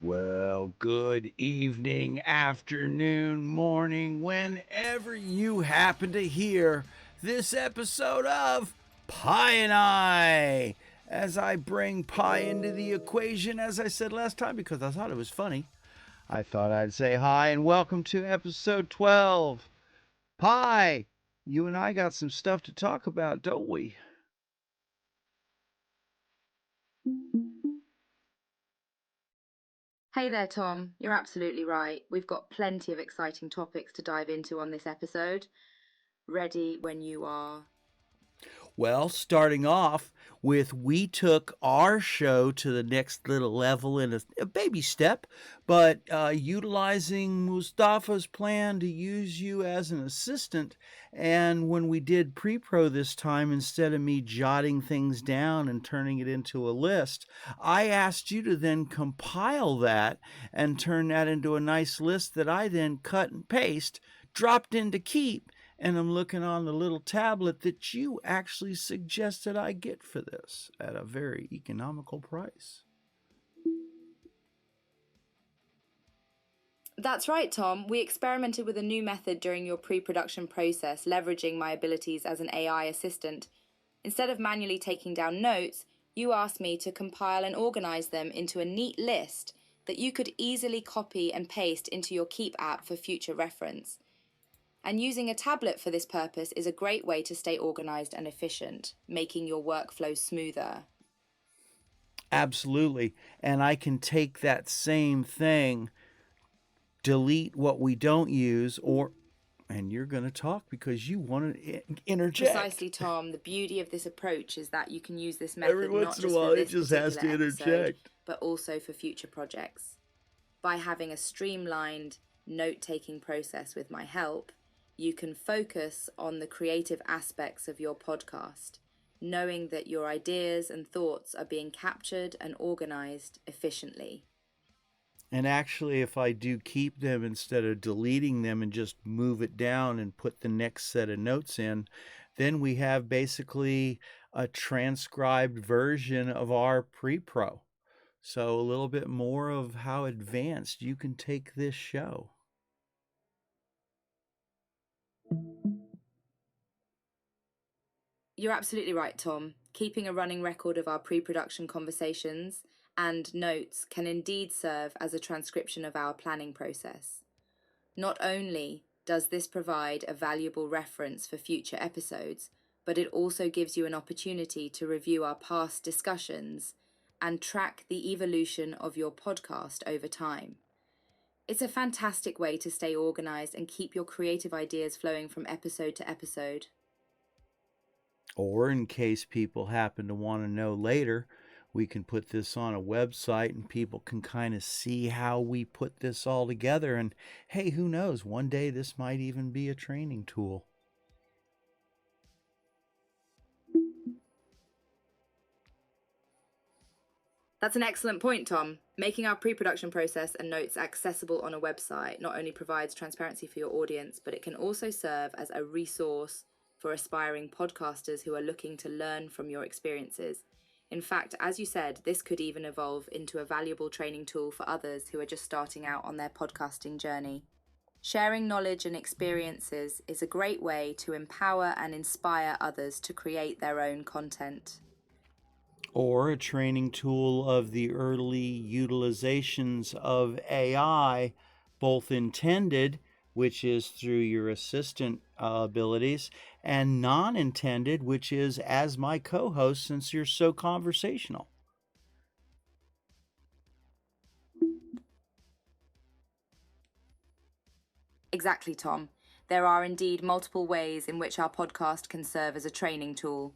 Well, good evening, afternoon, morning, whenever you happen to hear this episode of Pie and I. As I bring pie into the equation, as I said last time, because I thought it was funny, I thought I'd say hi and welcome to episode 12. Pie, you and I got some stuff to talk about, don't we? Hey there, Tom. You're absolutely right. We've got plenty of exciting topics to dive into on this episode. Ready when you are. Well, starting off with, we took our show to the next little level in a baby step, but utilizing Mustafa's plan to use you as an assistant. And when we did pre pro this time, instead of me jotting things down and turning it into a list, I asked you to then compile that and turn that into a nice list that I then cut and paste, dropped into Keep, and I'm looking on the little tablet that you actually suggested I get for this at a very economical price. That's right, Tom. We experimented with a new method during your pre production process, leveraging my abilities as an AI assistant. Instead of manually taking down notes, you asked me to compile and organize them into a neat list that you could easily copy and paste into your Keep app for future reference. And using a tablet for this purpose is a great way to stay organized and efficient, making your workflow smoother. Absolutely. And I can take that same thing, delete what we don't use, or, and you're going to talk because you want to interject. Precisely, Tom. The beauty of this approach is that you can use this Every method not once in a just for while, it this just has particular to episode, interject. but also for future projects. By having a streamlined note taking process with my help, you can focus on the creative aspects of your podcast, knowing that your ideas and thoughts are being captured and organized efficiently. And actually, if I do keep them instead of deleting them and just move it down and put the next set of notes in, then we have basically a transcribed version of our pre pro. So, a little bit more of how advanced you can take this show. You're absolutely right, Tom. Keeping a running record of our pre production conversations and notes can indeed serve as a transcription of our planning process. Not only does this provide a valuable reference for future episodes, but it also gives you an opportunity to review our past discussions and track the evolution of your podcast over time. It's a fantastic way to stay organized and keep your creative ideas flowing from episode to episode. Or, in case people happen to want to know later, we can put this on a website and people can kind of see how we put this all together. And hey, who knows? One day this might even be a training tool. That's an excellent point, Tom. Making our pre production process and notes accessible on a website not only provides transparency for your audience, but it can also serve as a resource for aspiring podcasters who are looking to learn from your experiences. In fact, as you said, this could even evolve into a valuable training tool for others who are just starting out on their podcasting journey. Sharing knowledge and experiences is a great way to empower and inspire others to create their own content. Or a training tool of the early utilizations of AI, both intended, which is through your assistant abilities, and non intended, which is as my co host, since you're so conversational. Exactly, Tom. There are indeed multiple ways in which our podcast can serve as a training tool.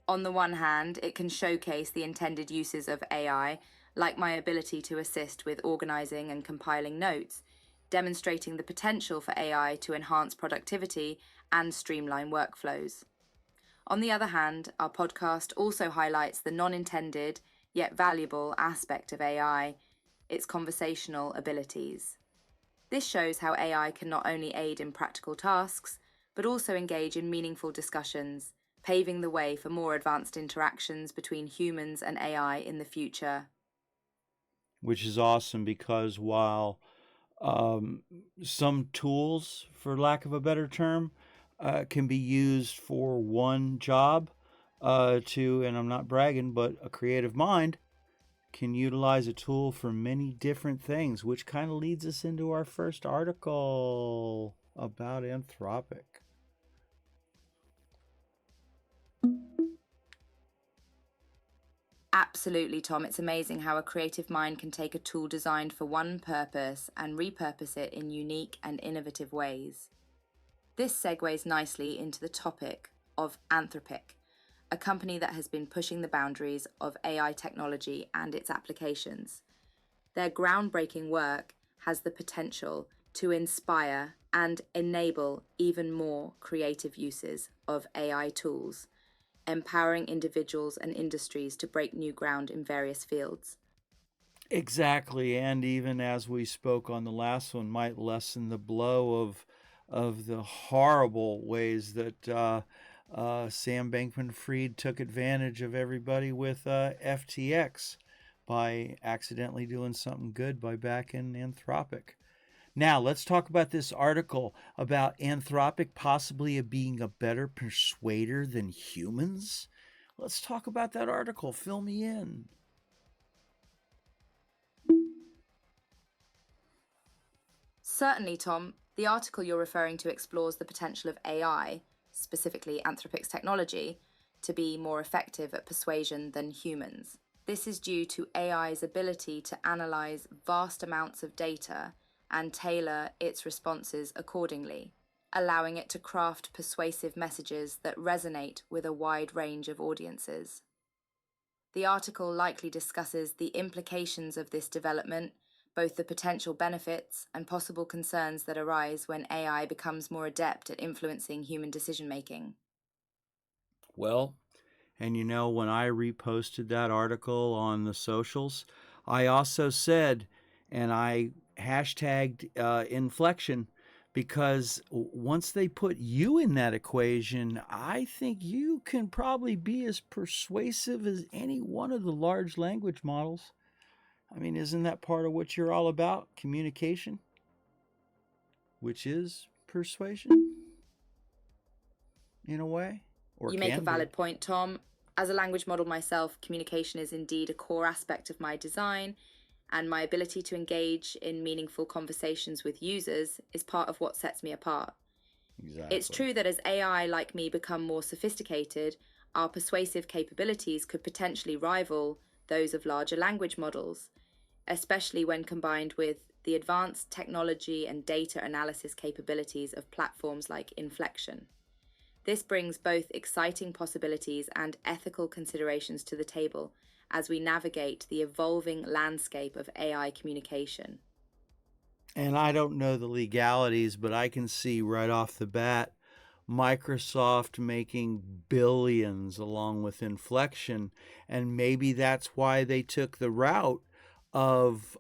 On the one hand, it can showcase the intended uses of AI, like my ability to assist with organizing and compiling notes, demonstrating the potential for AI to enhance productivity and streamline workflows. On the other hand, our podcast also highlights the non intended, yet valuable aspect of AI, its conversational abilities. This shows how AI can not only aid in practical tasks, but also engage in meaningful discussions, paving the way for more advanced interactions between humans and AI in the future. which is awesome because while um, some tools, for lack of a better term, can be used for one job, and I'm not bragging, but a creative mind can utilize a tool for many different things, which kind of leads us into our first article about Anthropic. Absolutely, Tom. It's amazing how a creative mind can take a tool designed for one purpose and repurpose it in unique and innovative ways. This segues nicely into the topic of Anthropic, a company that has been pushing the boundaries of AI technology and its applications. Their groundbreaking work has the potential to inspire and enable even more creative uses of AI tools, empowering individuals and industries to break new ground in various fields. Exactly, and even as we spoke on the last one, might lessen the blow of the horrible ways that Sam Bankman-Fried took advantage of everybody with FTX by accidentally doing something good by backing Anthropic. Now, let's talk about this article about Anthropic possibly being a better persuader than humans. Let's talk about that article. Fill me in. Certainly, Tom, the article you're referring to explores the potential of AI, specifically Anthropic's technology, to be more effective at persuasion than humans. This is due to AI's ability to analyze vast amounts of data and tailor its responses accordingly, allowing it to craft persuasive messages that resonate with a wide range of audiences. The article likely discusses the implications of this development, both the potential benefits and possible concerns that arise when AI becomes more adept at influencing human decision making. Well, and when I reposted that article on the socials, I also said, and I hashtagged inflection, because once they put you in that equation, I think you can probably be as persuasive as any one of the large language models. I mean, isn't that part of what you're all about? Communication, which is persuasion in a way, or You make a can be. valid point, Tom. As a language model myself, communication is indeed a core aspect of my design, and my ability to engage in meaningful conversations with users is part of what sets me apart. Exactly. It's true that as AI like me become more sophisticated, our persuasive capabilities could potentially rival those of larger language models, especially when combined with the advanced technology and data analysis capabilities of platforms like Inflection. This brings both exciting possibilities and ethical considerations to the table as we navigate the evolving landscape of AI communication. And I don't know the legalities, but I can see right off the bat Microsoft making billions along with Inflection. And maybe that's why they took the route of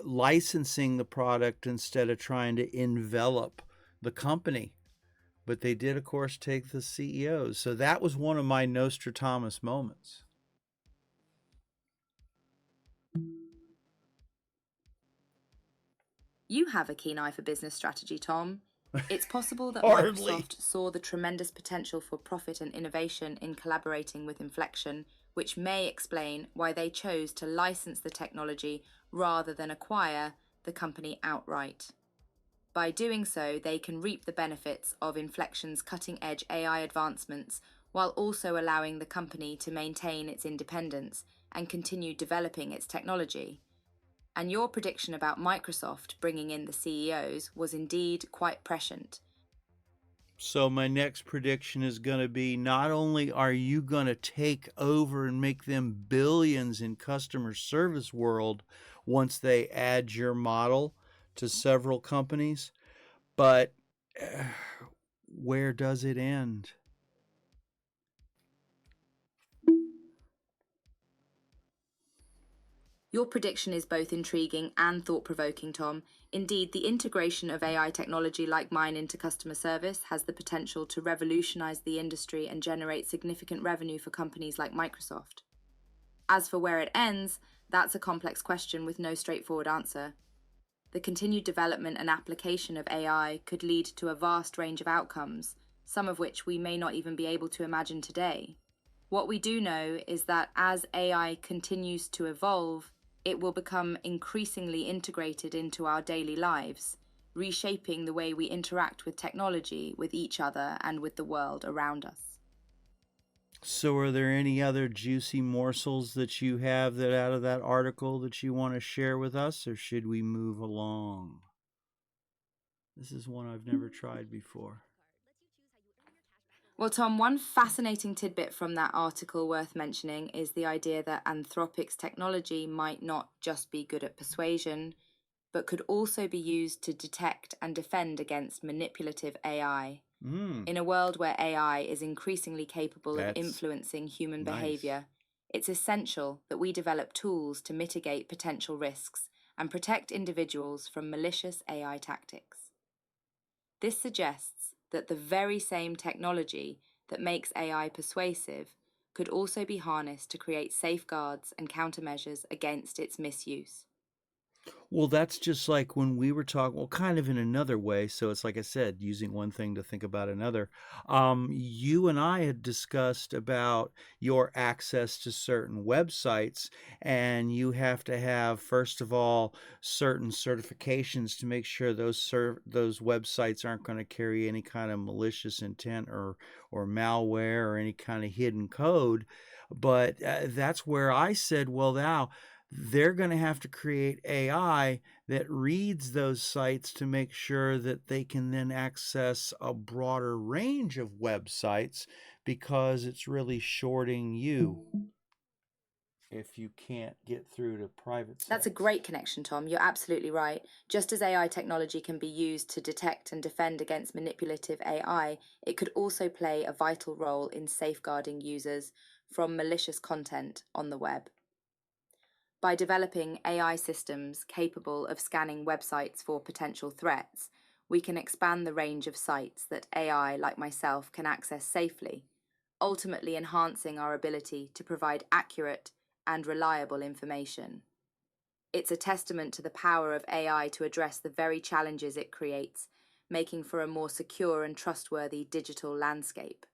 licensing the product instead of trying to envelop the company. But they did, of course, take the CEOs. So that was one of my Nostradamus moments. You have a keen eye for business strategy, Tom. It's possible that Hardly. Microsoft saw the tremendous potential for profit and innovation in collaborating with Inflection, which may explain why they chose to license the technology rather than acquire the company outright. By doing so, they can reap the benefits of Inflection's cutting-edge AI advancements while also allowing the company to maintain its independence and continue developing its technology. And your prediction about Microsoft bringing in the CEOs was indeed quite prescient. So my next prediction is going to be, not only are you going to take over and make them billions in customer service world once they add your model to several companies, but where does it end? Your prediction is both intriguing and thought-provoking, Tom. Indeed, the integration of AI technology like mine into customer service has the potential to revolutionize the industry and generate significant revenue for companies like Microsoft. As for where it ends, That's a complex question with no straightforward answer. The continued development and application of AI could lead to a vast range of outcomes, some of which we may not even be able to imagine today. What we do know is that as AI continues to evolve, it will become increasingly integrated into our daily lives, reshaping the way we interact with technology, with each other, and with the world around us. So, are there any other juicy morsels that you have that out of that article that you want to share with us, or should we move along? This is one I've never tried before. Well, Tom, one fascinating tidbit from that article worth mentioning is the idea that Anthropic's technology might not just be good at persuasion, but could also be used to detect and defend against manipulative AI. Mm, In a world where AI is increasingly capable of that's influencing human nice. behavior, it's essential that we develop tools to mitigate potential risks and protect individuals from malicious AI tactics. This suggests that the very same technology that makes AI persuasive could also be harnessed to create safeguards and countermeasures against its misuse. Well, that's just like when we were talking, well, kind of in another way. So it's like I said, using one thing to think about another. You and I had discussed about your access to certain websites, and you have to have, first of all, certain certifications to make sure those websites aren't going to carry any kind of malicious intent or malware or any kind of hidden code. But that's where I said, well, now they're going to have to create AI that reads those sites to make sure that they can then access a broader range of websites, because it's really shorting you if you can't get through to private That's a sites. great connection, Tom. You're absolutely right. Just as AI technology can be used to detect and defend against manipulative AI, it could also play a vital role in safeguarding users from malicious content on the web. By developing AI systems capable of scanning websites for potential threats, we can expand the range of sites that AI, like myself, can access safely, ultimately enhancing our ability to provide accurate and reliable information. It's a testament to the power of AI to address the very challenges it creates, making for a more secure and trustworthy digital landscape.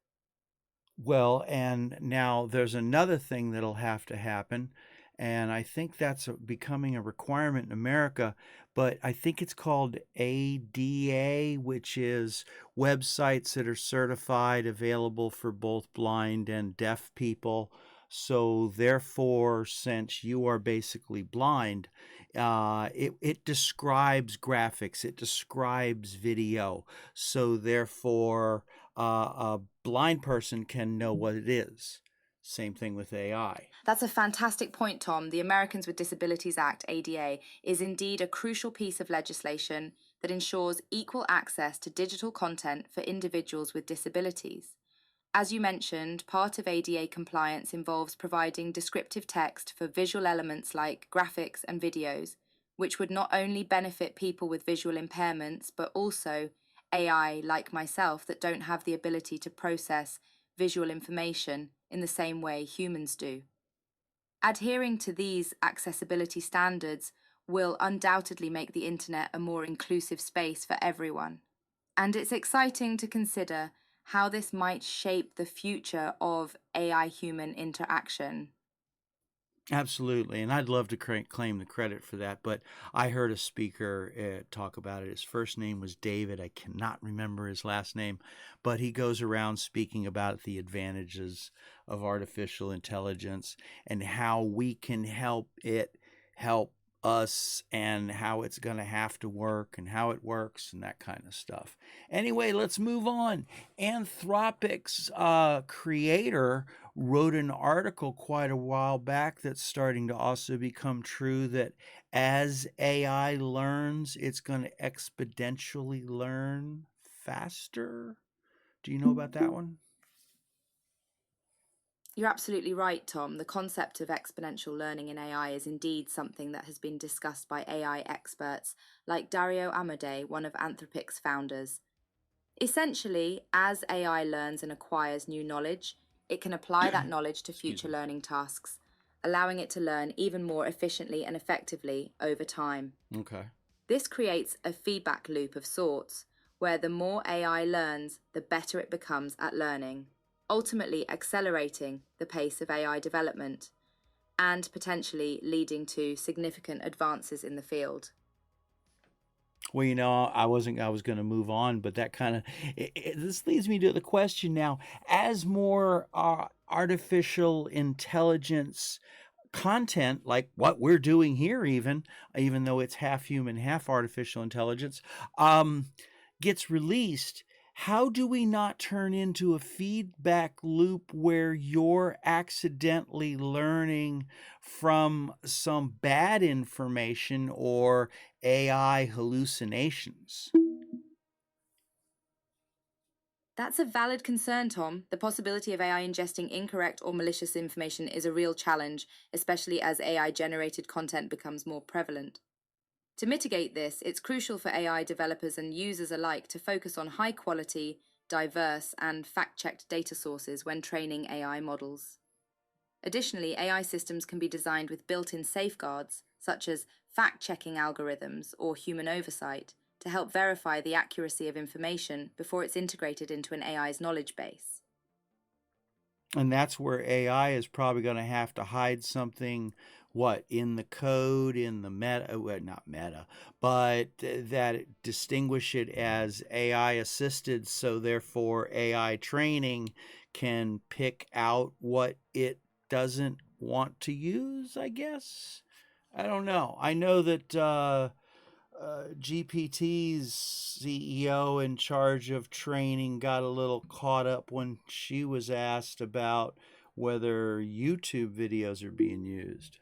Well, and now there's another thing that'll have to happen, and I think that's becoming a requirement in America, but I think it's called ADA, which is websites that are certified available for both blind and deaf people. So therefore, since you are basically blind, it describes graphics, it describes video. So therefore, a blind person can know what it is. Same thing with AI. That's a fantastic point, Tom. The Americans with Disabilities Act, ADA, is indeed a crucial piece of legislation that ensures equal access to digital content for individuals with disabilities. As you mentioned, part of ADA compliance involves providing descriptive text for visual elements like graphics and videos, which would not only benefit people with visual impairments, but also AI like myself that don't have the ability to process visual information in the same way humans do. Adhering to these accessibility standards will undoubtedly make the internet a more inclusive space for everyone. And it's exciting to consider how this might shape the future of AI human interaction. Absolutely, and I'd love to claim the credit for that, but I heard a speaker talk about it. His first name was David. I cannot remember his last name, but he goes around speaking about the advantages of artificial intelligence and how we can help it help us, and how it's going to have to work and how it works and that kind of stuff. Anyway, let's move on. Anthropic's creator wrote an article quite a while back that's starting to also become true, that as AI learns, it's going to exponentially learn faster. Do you know about that one? You're absolutely right, Tom. The concept of exponential learning in AI is indeed something that has been discussed by AI experts like Dario Amodei, one of Anthropic's founders. Essentially, as AI learns and acquires new knowledge, it can apply that knowledge to Excuse future me. learning tasks. allowing it to learn even more efficiently and effectively over time. Okay. This creates a feedback loop of sorts, where the more AI learns, the better it becomes at learning, ultimately accelerating the pace of AI development and potentially leading to significant advances in the field. Well, I was going to move on, but that kind of this leads me to the question now: as more artificial intelligence content, like what we're doing here, even though it's half human, half artificial intelligence, um, gets released, how do we not turn into a feedback loop where you're accidentally learning from some bad information or AI hallucinations? That's a valid concern, Tom. The possibility of AI ingesting incorrect or malicious information is a real challenge, especially as AI generated content becomes more prevalent. To mitigate this, it's crucial for AI developers and users alike to focus on high quality, diverse, and fact checked data sources when training AI models. Additionally, AI systems can be designed with built in safeguards, such as fact checking algorithms or human oversight, to help verify the accuracy of information before it's integrated into an AI's knowledge base. And that's where AI is probably going to have to hide something, what, in the code, in the meta, well, not meta, but that distinguish it as AI assisted, so therefore AI training can pick out what it doesn't want to use, I guess. I don't know. I know that GPT's CEO in charge of training got a little caught up when she was asked about whether YouTube videos are being used.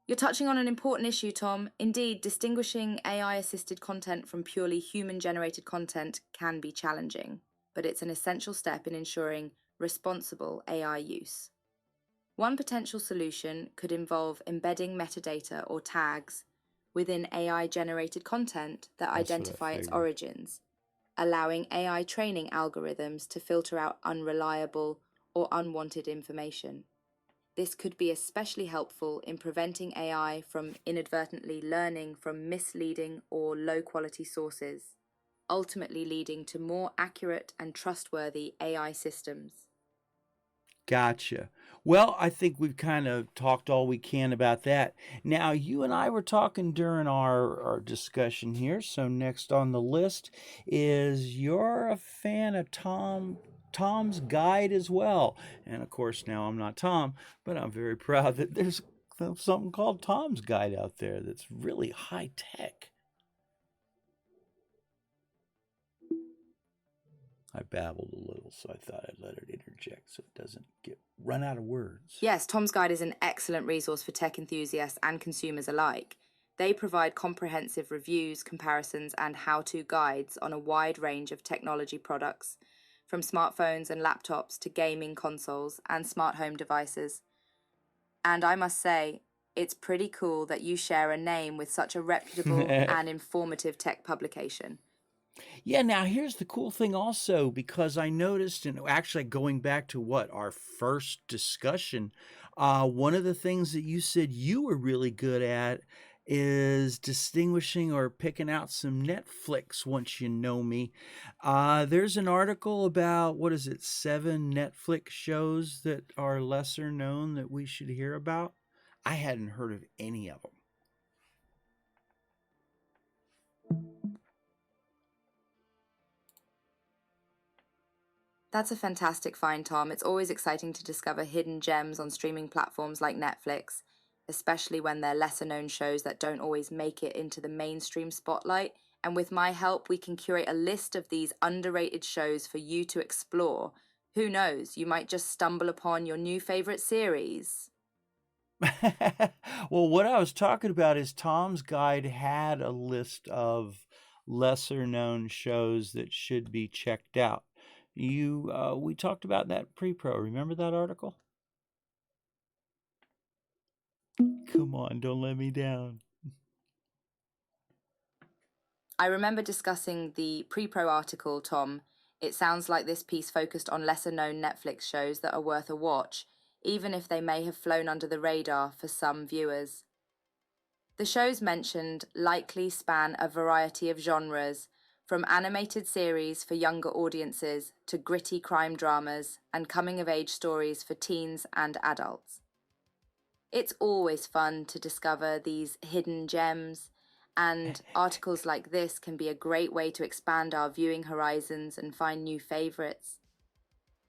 You're touching on an important issue, Tom. Indeed, distinguishing AI assisted content from purely human generated content can be challenging, but it's an essential step in ensuring responsible AI use. One potential solution could involve embedding metadata or tags within AI generated content that That's what I identify its figured. origins, allowing AI training algorithms to filter out unreliable or unwanted information. This could be especially helpful in preventing AI from inadvertently learning from misleading or low quality sources, ultimately leading to more accurate and trustworthy AI systems. Gotcha. Well, I think we've kind of talked all we can about that. Now, you and I were talking during our discussion here. So next on the list is you're a fan of Tom's Guide as well. And of course, now I'm not Tom, but I'm very proud that there's something called Tom's Guide out there that's really high tech. I babbled a little, so I thought I'd let it interject so it doesn't get run out of words. Yes, Tom's Guide is an excellent resource for tech enthusiasts and consumers alike. They provide comprehensive reviews, comparisons, and how to guides on a wide range of technology products, from smartphones and laptops to gaming consoles and smart home devices. And I must say, it's pretty cool that you share a name with such a reputable and informative tech publication. Yeah, now here's the cool thing also, because I noticed, and actually going back to what our first discussion, one of the things that you said you were really good at is distinguishing or picking out some Netflix once you know me. There's an article about, what is it, 7 Netflix shows that are lesser known that we should hear about. I hadn't heard of any of them. That's a fantastic find, Tom. It's always exciting to discover hidden gems on streaming platforms like Netflix, especially when they're lesser known shows that don't always make it into the mainstream spotlight. And with my help, we can curate a list of these underrated shows for you to explore. Who knows, you might just stumble upon your new favorite series. Well, what I was talking about is Tom's Guide had a list of lesser known shows that should be checked out. We talked about that pre-pro. Remember that article? Come on, don't let me down. I remember discussing the pre pro article, Tom. It sounds like this piece focused on lesser known Netflix shows that are worth a watch. even if they may have flown under the radar for some viewers. The shows mentioned likely span a variety of genres, from animated series for younger audiences to gritty crime dramas and coming-of-age stories for teens and adults. It's always fun to discover these hidden gems, and articles like this can be a great way to expand our viewing horizons and find new favorites.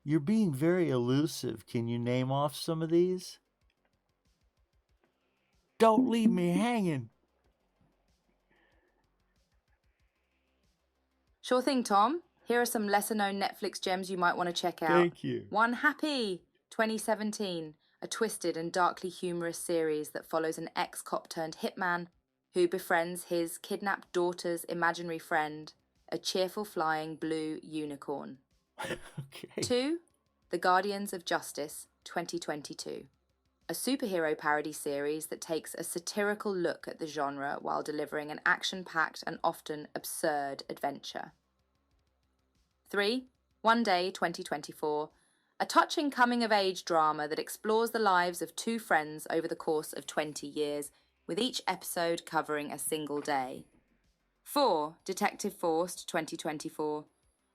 You're being very elusive. Can you name off some of these? Don't leave me hanging. Sure thing, Tom. Here are some lesser-known Netflix gems you might want to check out. Thank you. One Happy, 2017, a twisted and darkly humorous series that follows an ex-cop turned hitman who befriends his kidnapped daughter's imaginary friend, a cheerful flying blue unicorn. Okay. 2, The Guardians of Justice, 2022. A superhero parody series that takes a satirical look at the genre while delivering an action-packed and often absurd adventure. 3, One Day 2024, a touching coming-of-age drama that explores the lives of two friends over the course of 20 years, with each episode covering a single day. 4, Detective Forced 2024,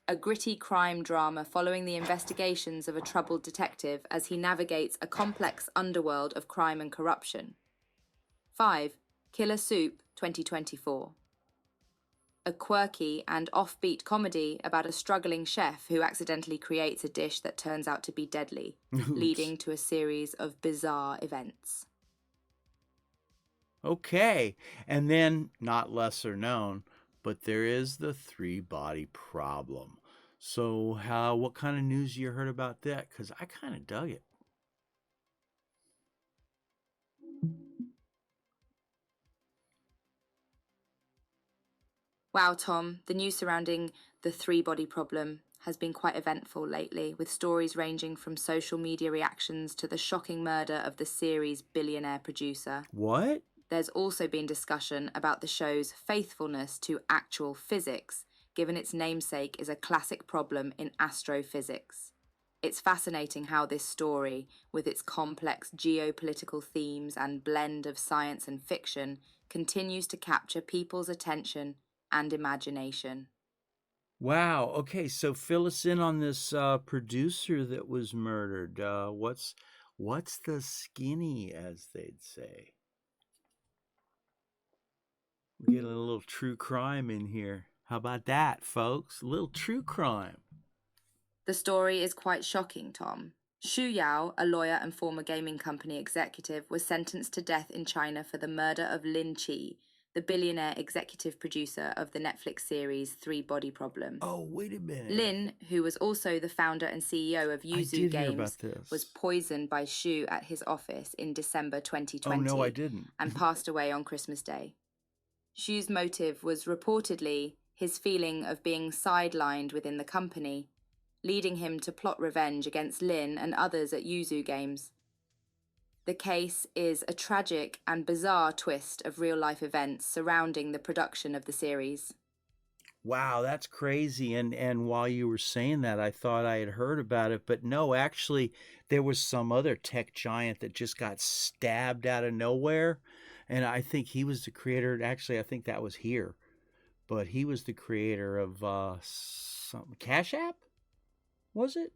a gritty crime drama following the investigations of a troubled detective as he navigates a complex underworld of crime and corruption. 5, Killer Soup 2024, a quirky and offbeat comedy about a struggling chef who accidentally creates a dish that turns out to be deadly, leading to a series of bizarre events. Okay. And then, not lesser known, but there is the three-body problem. So what kind of news you heard about that? Because I kind of dug it. Wow, Tom, the news surrounding the three-body problem has been quite eventful lately, with stories ranging from social media reactions to the shocking murder of the series' billionaire producer. What? There's also been discussion about the show's faithfulness to actual physics, given its namesake is a classic problem in astrophysics. It's fascinating how this story, with its complex geopolitical themes and blend of science and fiction, continues to capture people's attention and imagination. Wow. Okay, so fill us in on this producer that was murdered. What's the skinny, as they'd say? We're getting a little true crime in here. How about that, folks? A little true crime. The story is quite shocking, Tom. Xu Yao, a lawyer and former gaming company executive, was sentenced to death in China for the murder of Lin Chi, the billionaire executive producer of the Netflix series Three Body Problem. Oh, wait a minute. Lin, who was also the founder and CEO of Yuzu Games, was poisoned by Xu at his office in December 2020. Oh, no, I didn't. And passed away on Christmas Day. Xu's motive was reportedly his feeling of being sidelined within the company, leading him to plot revenge against Lin and others at Yuzu Games. The case is a tragic and bizarre twist of real-life events surrounding the production of the series. Wow, that's crazy. And while you were saying that, I thought I had heard about it, but no, actually, there was some other tech giant that just got stabbed out of nowhere, and I think he was the creator. Actually, I think that was here, but he was the creator of some Cash App, was it?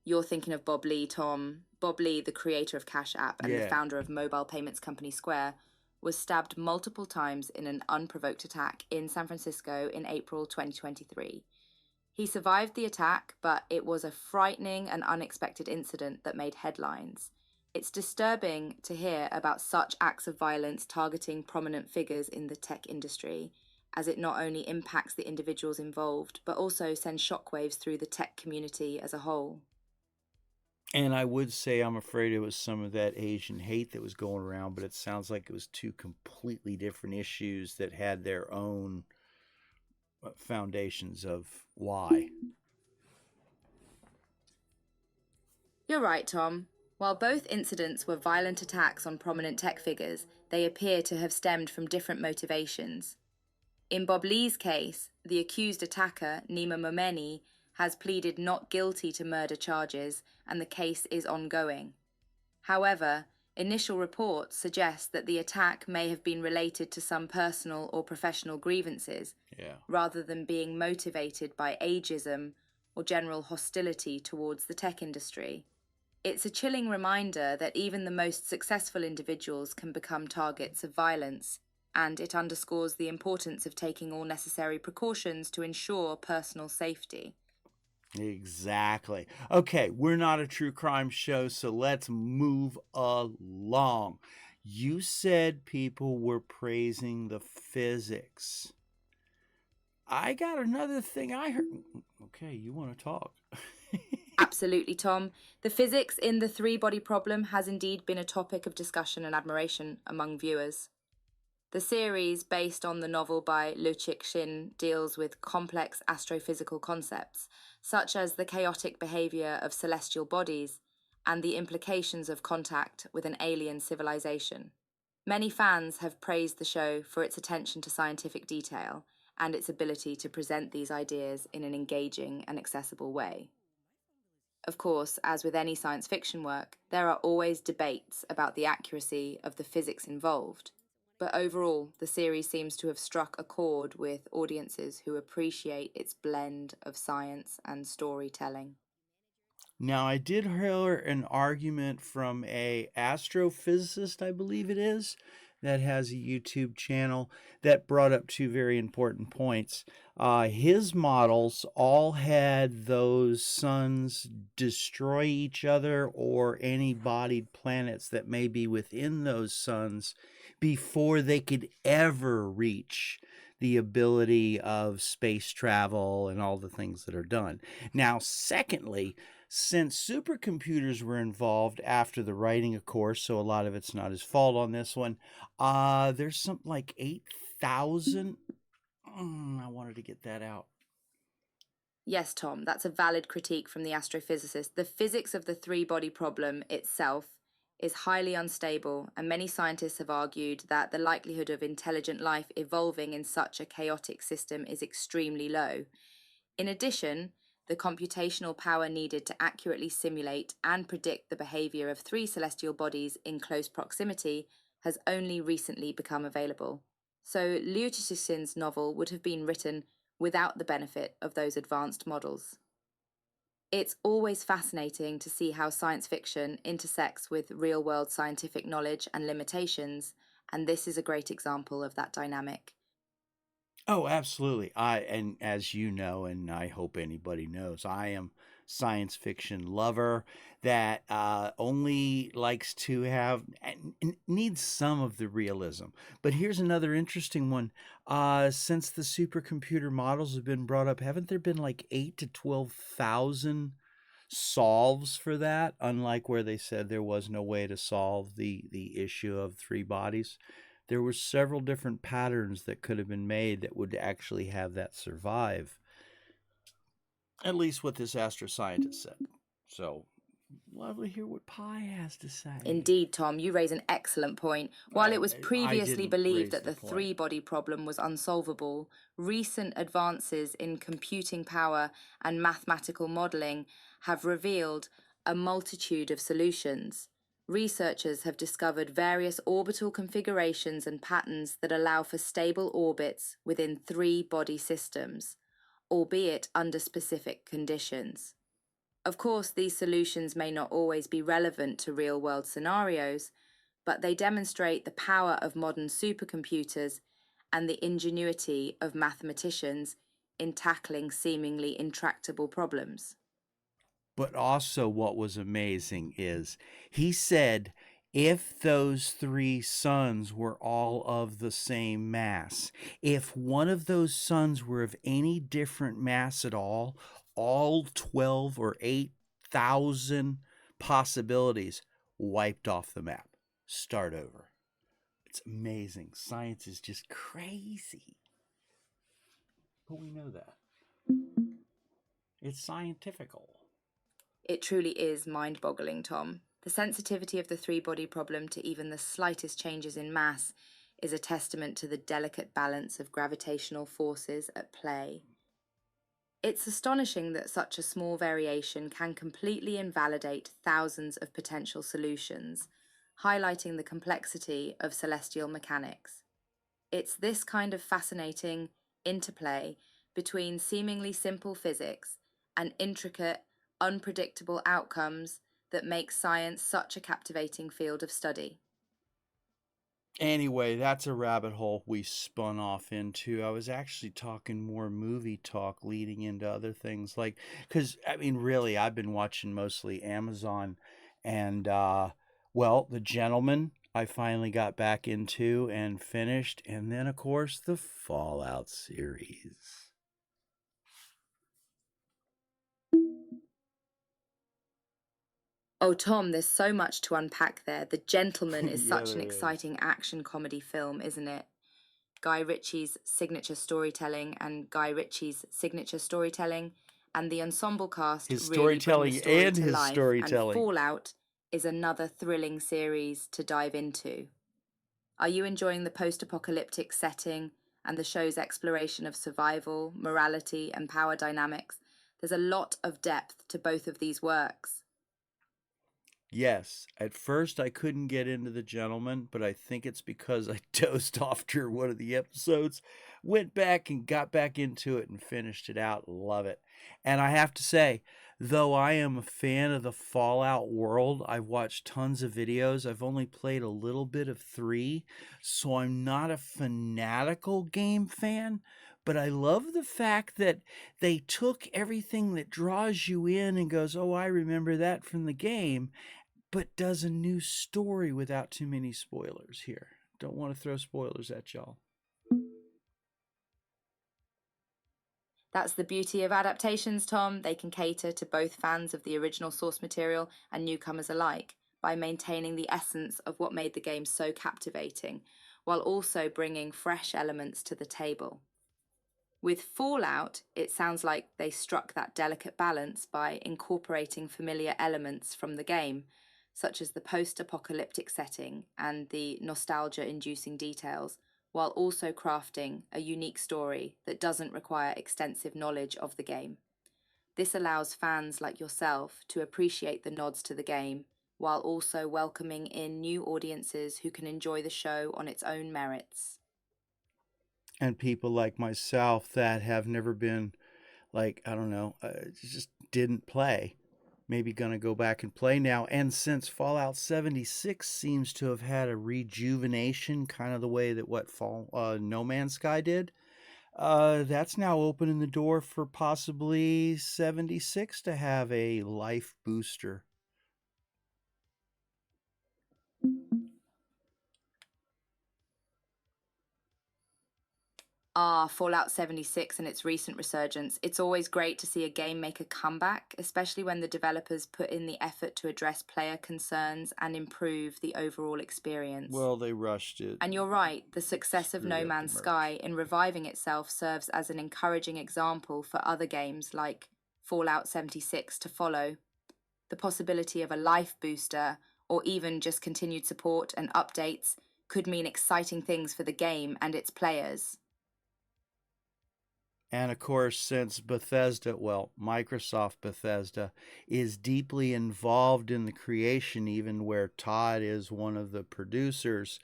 You're thinking of Bob Lee, Tom. Bob Lee, the creator of Cash App and the founder of mobile payments company Square, was stabbed multiple times in an unprovoked attack in San Francisco in April 2023. He survived the attack, but it was a frightening and unexpected incident that made headlines. It's disturbing to hear about such acts of violence targeting prominent figures in the tech industry, as it not only impacts the individuals involved, but also sends shockwaves through the tech community as a whole. And I would say I'm afraid it was some of that Asian hate that was going around, but it sounds like it was two completely different issues that had their own foundations of why. You're right, Tom. While both incidents were violent attacks on prominent tech figures, they appear to have stemmed from different motivations. In Bob Lee's case, the accused attacker, Nima Momeni, has pleaded not guilty to murder charges, and the case is ongoing. However, initial reports suggest that the attack may have been related to some personal or professional grievances, rather than being motivated by ageism or general hostility towards the tech industry. It's a chilling reminder that even the most successful individuals can become targets of violence, and it underscores the importance of taking all necessary precautions to ensure personal safety. Exactly. Okay, we're not a true crime show, so let's move along. You said people were praising the physics. I got another thing I heard. Okay, you want to talk? Absolutely, Tom. The physics in the three-body problem has indeed been a topic of discussion and admiration among viewers. The series, based on the novel by Liu Cixin, deals with complex astrophysical concepts, such as the chaotic behavior of celestial bodies and the implications of contact with an alien civilization. Many fans have praised the show for its attention to scientific detail and its ability to present these ideas in an engaging and accessible way. Of course, as with any science fiction work, there are always debates about the accuracy of the physics involved. But overall, the series seems to have struck a chord with audiences who appreciate its blend of science and storytelling. Now, I did hear an argument from a astrophysicist, I believe it is, that has a YouTube channel that brought up two very important points. His models all had those suns destroy each other or any bodied planets that may be within those suns before they could ever reach the ability of space travel and all the things that are done. Now, secondly, since supercomputers were involved after the writing, of course, so a lot of it's not his fault on this one. There's something like 8,000. I wanted to get that out. Yes, Tom, that's a valid critique from the astrophysicist. The physics of the three-body problem itself is highly unstable, and many scientists have argued that the likelihood of intelligent life evolving in such a chaotic system is extremely low. In addition, the computational power needed to accurately simulate and predict the behavior of three celestial bodies in close proximity has only recently become available. So Liu Cixin's novel would have been written without the benefit of those advanced models. It's always fascinating to see how science fiction intersects with real-world scientific knowledge and limitations, and this is a great example of that dynamic. Oh, absolutely. And as you know, and I hope anybody knows, I am science fiction lover that only likes to have and needs some of the realism. But here's another interesting one. Since the supercomputer models have been brought up, haven't there been like 8 to 12,000 solves for that? Unlike where they said there was no way to solve the issue of three bodies, there were several different patterns that could have been made that would actually have that survive. At least what this astroscientist said. So, lovely to hear what Pi has to say. Indeed, Tom, you raise an excellent point. While it was previously didn't believed raise that the the point. three-body problem was unsolvable, recent advances in computing power and mathematical modeling have revealed a multitude of solutions. Researchers have discovered various orbital configurations and patterns that allow for stable orbits within three-body systems, albeit under specific conditions. Of course, these solutions may not always be relevant to real-world scenarios, but they demonstrate the power of modern supercomputers and the ingenuity of mathematicians in tackling seemingly intractable problems. But also, what was amazing is he said if those three suns were all of the same mass, if one of those suns were of any different mass at all 12 or 8,000 possibilities wiped off the map. Start over. It's amazing. Science is just crazy. But we know that. It's scientifical. It truly is mind-boggling, Tom. The sensitivity of the three-body problem to even the slightest changes in mass is a testament to the delicate balance of gravitational forces at play. It's astonishing that such a small variation can completely invalidate thousands of potential solutions, highlighting the complexity of celestial mechanics. It's this kind of fascinating interplay between seemingly simple physics and intricate, unpredictable outcomes that makes science such a captivating field of study. Anyway, that's a rabbit hole we spun off into. I was actually talking more movie talk leading into other things like cuz I mean really I've been watching mostly Amazon and well, The Gentleman I finally got back into and finished, and then of course the Fallout series. Oh, Tom, there's so much to unpack there. The Gentleman is Yeah, such an there is. exciting action comedy film, isn't it? Guy Ritchie's signature storytelling, and the ensemble cast His really bring the storytelling story and to his life, and storytelling. Fallout is another thrilling series to dive into. Are you enjoying the post apocalyptic setting and the show's exploration of survival, morality, and power dynamics? There's a lot of depth to both of these works. Yes, at first I couldn't get into The Gentleman, but I think it's because I dozed off during one of the episodes, went back and got back into it and finished it out. Love it. And I have to say, though I am a fan of the Fallout world, I've watched tons of videos. I've only played a little bit of 3, so I'm not a fanatical game fan, but I love the fact that they took everything that draws you in and goes, "Oh, I remember that from the game," but does a new story without too many spoilers here. Don't want to throw spoilers at y'all. That's the beauty of adaptations, Tom. They can cater to both fans of the original source material and newcomers alike by maintaining the essence of what made the game so captivating, while also bringing fresh elements to the table. With Fallout, it sounds like they struck that delicate balance by incorporating familiar elements from the game, such as the post apocalyptic setting and the nostalgia inducing details, while also crafting a unique story that doesn't require extensive knowledge of the game. This allows fans like yourself to appreciate the nods to the game, while also welcoming in new audiences who can enjoy the show on its own merits. And people like myself that have never been, like, I don't know, just didn't play. Maybe going to go back and play now. And since Fallout 76 seems to have had a rejuvenation, kind of the way that No Man's Sky did, that's now opening the door for possibly 76 to have a life booster. Fallout 76 and its recent resurgence. It's always great to see a game make a comeback, especially when the developers put in the effort to address player concerns and improve the overall experience. Well, they rushed it. And you're right, the success of Screwed No up the Man's merch. Sky in reviving itself serves as an encouraging example for other games like Fallout 76 to follow. The possibility of a life booster, or even just continued support and updates, could mean exciting things for the game and its players. And of course, since Microsoft Bethesda is deeply involved in the creation, even where Todd is one of the producers,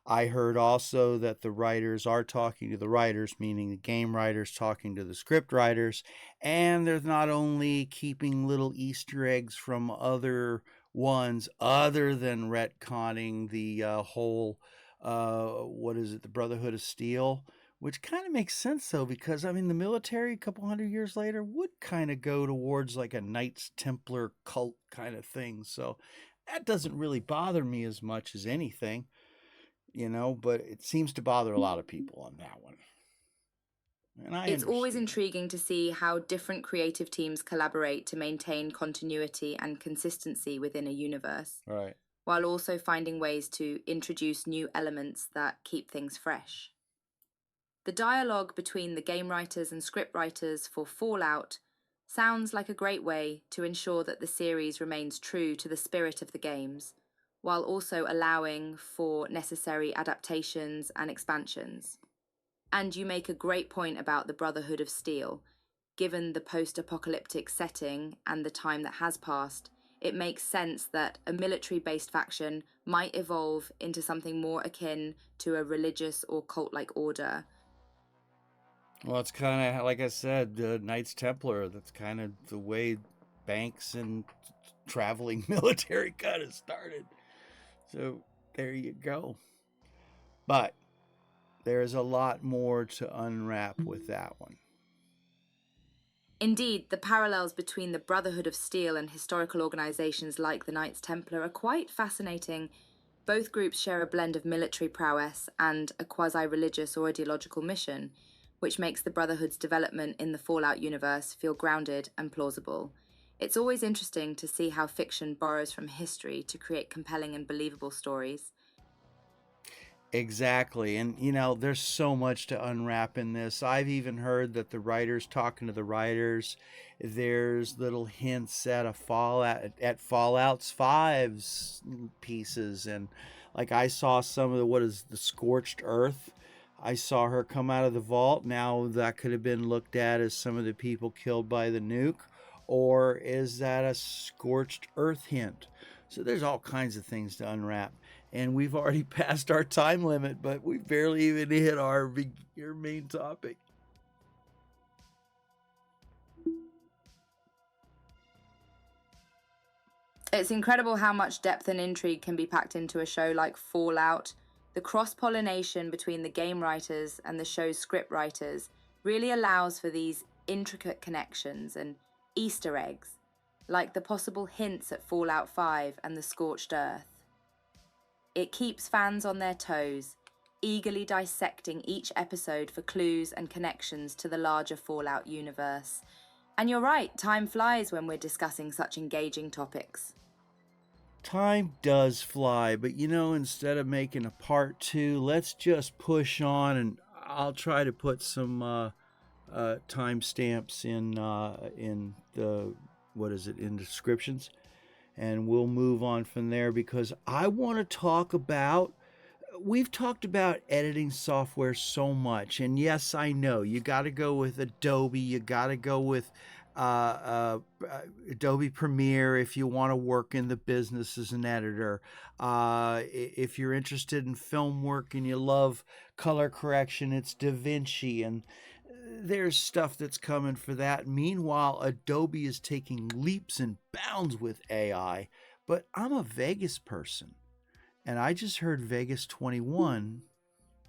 I heard also that the writers are talking to the writers, meaning the game writers talking to the script writers, and they're not only keeping little Easter eggs from other ones other than retconning the whole, the Brotherhood of Steel, which kind of makes sense though, because I mean, the military a couple hundred years later would kind of go towards like a Knights Templar cult kind of thing. So that doesn't really bother me as much as anything, but it seems to bother a lot of people on that one. And I It's always understand. intriguing to see how different creative teams collaborate to maintain continuity and consistency within a universe, Right. while also finding ways to introduce new elements that keep things fresh. The dialogue between the game writers and script writers for Fallout sounds like a great way to ensure that the series remains true to the spirit of the games, while also allowing for necessary adaptations and expansions. And you make a great point about the Brotherhood of Steel. given the post-apocalyptic setting and the time that has passed, it makes sense that a military-based faction might evolve into something more akin to a religious or cult-like order. Well, it's kind of like I said, the Knights Templar. That's kind of the way banks and traveling military kind of started. So there you go. But there's a lot more to unwrap with that one. Indeed, the parallels between the Brotherhood of Steel and historical organizations like the Knights Templar are quite fascinating. Both groups share a blend of military prowess and a quasi-religious or ideological mission, which makes the Brotherhood's development in the Fallout universe feel grounded and plausible. It's always interesting to see how fiction borrows from history to create compelling and believable stories. Exactly. And, you know, there's so much to unwrap in this. I've even heard that the writers talking to the writers, there's little hints at a Fallout's 5's pieces. And like I saw some of what is the Scorched Earth. I saw her come out of the vault. Now that could have been looked at as some of the people killed by the nuke, or is that a Scorched Earth hint? So there's all kinds of things to unwrap. And we've already passed our time limit, but we barely even hit our main topic. It's incredible how much depth and intrigue can be packed into a show like Fallout. The cross-pollination between the game writers and the show's script writers really allows for these intricate connections and Easter eggs, like the possible hints at Fallout 5 and the Scorched Earth. It keeps fans on their toes, eagerly dissecting each episode for clues and connections to the larger Fallout universe. And you're right, time flies when we're discussing such engaging topics. Time does fly, but you know, instead of making a part 2, let's just push on, and I'll try to put some timestamps in the in descriptions. And we'll move on from there because I want to talk about, we've talked about editing software so much. And yes, I know you got to go with Adobe. You got to go with Adobe Premiere if you want to work in the business as an editor. If you're interested in film work and you love color correction, it's DaVinci. And there's stuff that's coming for that. Meanwhile, Adobe is taking leaps and bounds with AI, but I'm a Vegas person, and I just heard Vegas 21,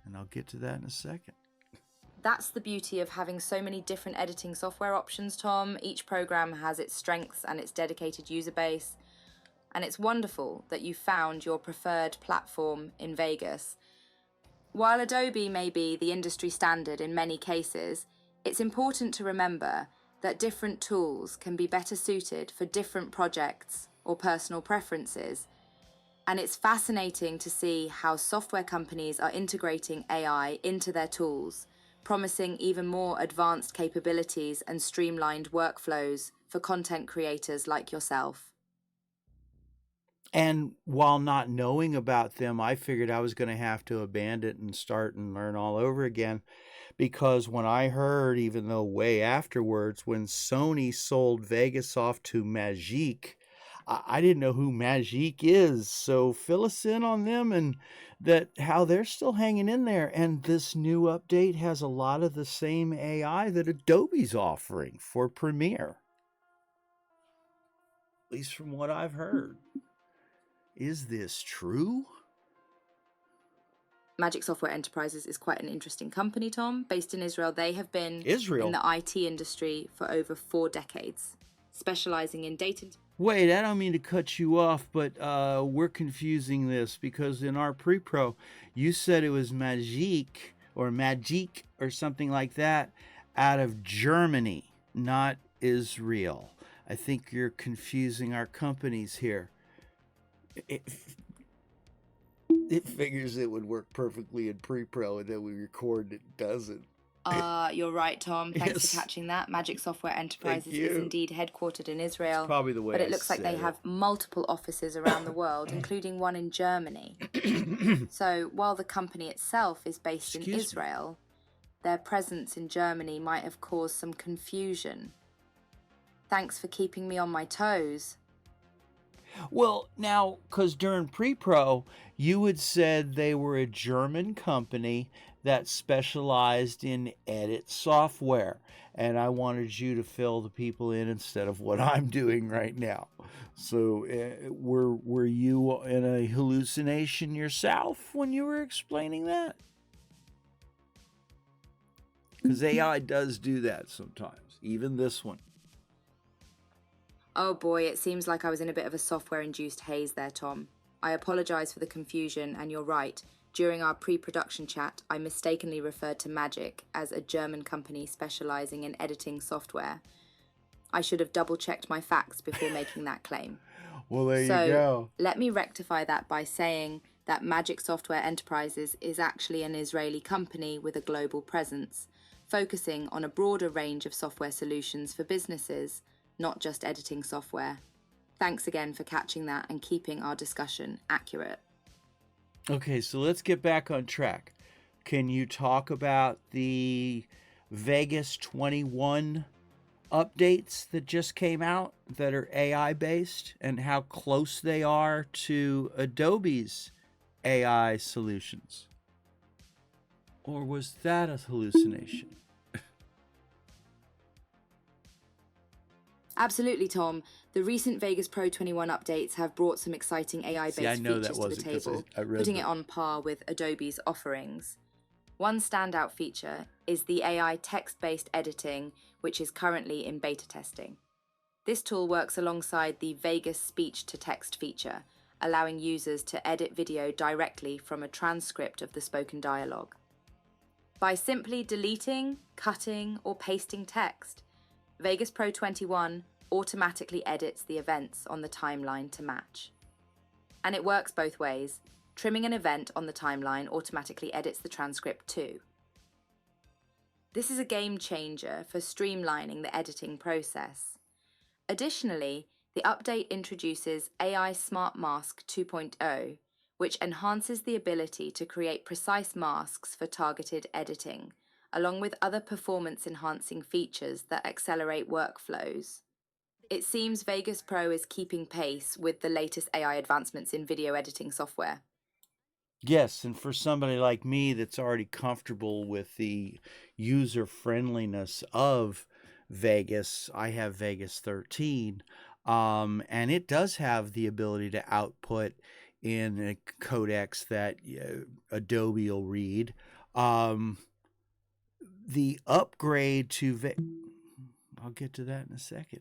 and I'll get to that in a second. That's the beauty of having so many different editing software options, Tom. Each program has its strengths and its dedicated user base, and it's wonderful that you found your preferred platform in Vegas. While Adobe may be the industry standard in many cases, it's important to remember that different tools can be better suited for different projects or personal preferences. And it's fascinating to see how software companies are integrating AI into their tools, promising even more advanced capabilities and streamlined workflows for content creators like yourself. And while not knowing about them, I figured I was going to have to abandon it and start and learn all over again. Because when I heard, even though way afterwards, when Sony sold Vegas off to Magic, I didn't know who Magic is. So fill us in on them and that how they're still hanging in there. And this new update has a lot of the same AI that Adobe's offering for Premiere. At least from what I've heard. Is this true? Magic Software Enterprises is quite an interesting company, Tom. Based in Israel, they have been Israel in the IT industry for over 4 decades, specializing in data. Wait, I don't mean to cut you off, but we're confusing this because in our pre-pro, you said it was Magic or something like that out of Germany, not Israel. I think you're confusing our companies here. It figures it would work perfectly in pre-pro, and then we record it doesn't. You're right, Tom. Thanks Yes. for catching that. Magic Software Enterprises you. is indeed headquartered in Israel. It's probably the way But I it looks like they said it. have multiple offices around the world, including one in Germany. So while the company itself is based in Excuse me. Israel, their presence in Germany might have caused some confusion. Thanks for keeping me on my toes. Well, now, because during pre-pro, you had said they were a German company that specialized in edit software, and I wanted you to fill the people in instead of what I'm doing right now. So, were you in a hallucination yourself when you were explaining that? Because AI does do that sometimes, even this one. Oh boy, it seems like I was in a bit of a software-induced haze there, Tom. I apologize for the confusion, and you're right. During our pre-production chat, I mistakenly referred to Magic as a German company specializing in editing software. I should have double-checked my facts before making that claim. Well, there you So, go. let me rectify that by saying that Magic Software Enterprises is actually an Israeli company with a global presence, focusing on a broader range of software solutions for businesses, not just editing software. Thanks again for catching that and keeping our discussion accurate. Okay, so let's get back on track. Can you talk about the Vegas 21 updates that just came out that are AI based and how close they are to Adobe's AI solutions? Or was that a hallucination? Absolutely, Tom. The recent Vegas Pro 21 updates have brought some exciting AI-based See, I know that features to the wasn't because table, I read putting the... it on par with Adobe's offerings. One standout feature is the AI text-based editing, which is currently in beta testing. This tool works alongside the Vegas speech-to-text feature, allowing users to edit video directly from a transcript of the spoken dialogue. By simply deleting, cutting, or pasting text, Vegas Pro 21 automatically edits the events on the timeline to match. And it works both ways. Trimming an event on the timeline automatically edits the transcript too. This is a game changer for streamlining the editing process. Additionally, the update introduces AI Smart Mask 2.0, which enhances the ability to create precise masks for targeted editing, along with other performance-enhancing features that accelerate workflows. It seems Vegas Pro is keeping pace with the latest AI advancements in video editing software. Yes, and for somebody like me that's already comfortable with the user friendliness of Vegas, I have Vegas 13, and it does have the ability to output in a codecs that Adobe will read. The upgrade to I'll get to that in a second.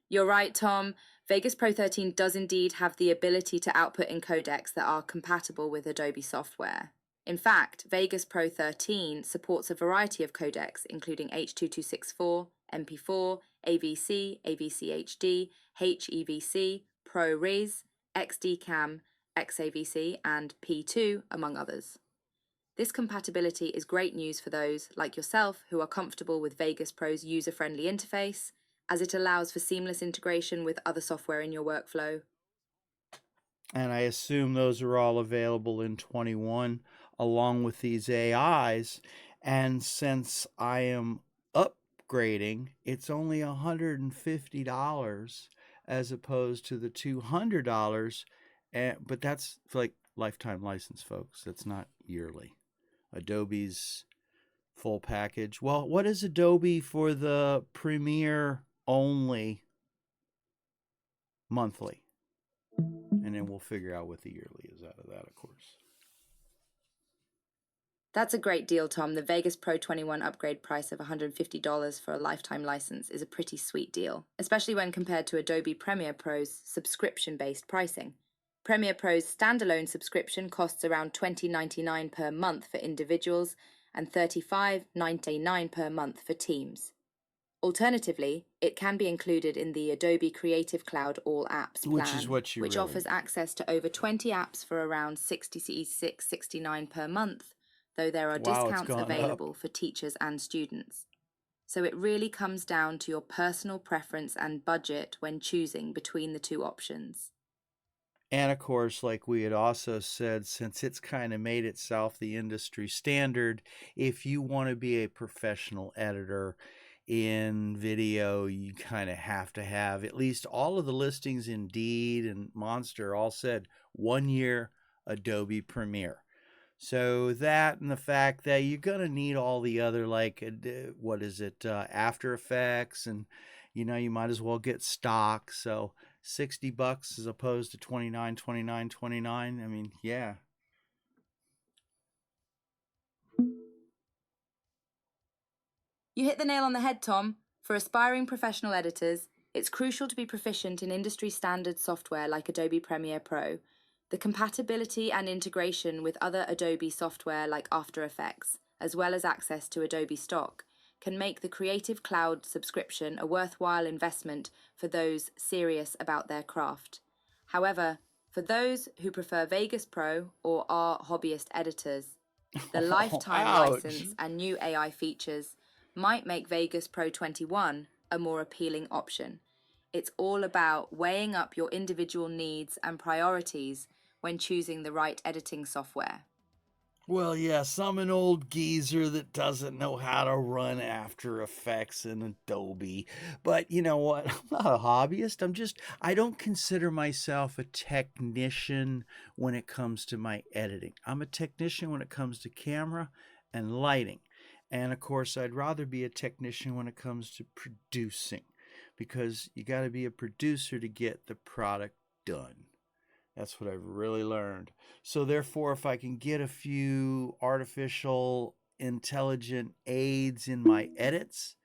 You're right, Tom. Vegas Pro 13 does indeed have the ability to output in codecs that are compatible with Adobe software. In fact, Vegas Pro 13 supports a variety of codecs, including H.2264, MP4, AVC, AVC-HD, HEVC, ProRes, XDCAM, XAVC, and P2, among others. This compatibility is great news for those, like yourself, who are comfortable with Vegas Pro's user-friendly interface, as it allows for seamless integration with other software in your workflow. And I assume those are all available in 21 along with these AIs. And since I am upgrading, it's only $150 as opposed to the $200. But that's like lifetime license, folks. That's not yearly. Adobe's full package. Well, what is Adobe for the Premiere only monthly? And then we'll figure out what the yearly is out of that, of course. That's a great deal, Tom. The Vegas Pro 21 upgrade price of $150 for a lifetime license is a pretty sweet deal, especially when compared to Adobe Premiere Pro's subscription-based pricing. Premiere Pro's standalone subscription costs around $20.99 per month for individuals and $35.99 per month for teams. Alternatively, it can be included in the Adobe Creative Cloud All Apps plan, Which is what you which really offers need. access to over 20 apps for around $66.69 per month, though there are Wow, it's discounts gone available up. for teachers and students. So it really comes down to your personal preference and budget when choosing between the two options. And of course, like we had also said, since it's kind of made itself the industry standard, if you want to be a professional editor in video, you kind of have to have at least all of the listings. Indeed and Monster all said 1 year Adobe Premiere. So that and the fact that you're gonna need all the other like what is it, After Effects, and you might as well get stock. So $60 as opposed to 29, 29, 29. I mean, yeah. You hit the nail on the head, Tom. For aspiring professional editors, it's crucial to be proficient in industry standard software like Adobe Premiere Pro. The compatibility and integration with other Adobe software like After Effects, as well as access to Adobe stock, can make the Creative Cloud subscription a worthwhile investment for those serious about their craft. However, for those who prefer Vegas Pro or are hobbyist editors, the Oh, lifetime ouch. license and new AI features might make Vegas Pro 21 a more appealing option. It's all about weighing up your individual needs and priorities when choosing the right editing software. Well, yes, I'm an old geezer that doesn't know how to run After Effects in Adobe. But you know what? I'm not a hobbyist. I don't consider myself a technician when it comes to my editing. I'm a technician when it comes to camera and lighting. And of course, I'd rather be a technician when it comes to producing because you got to be a producer to get the product done. That's what I've really learned. So, therefore, if I can get a few artificial intelligent aids in my edits,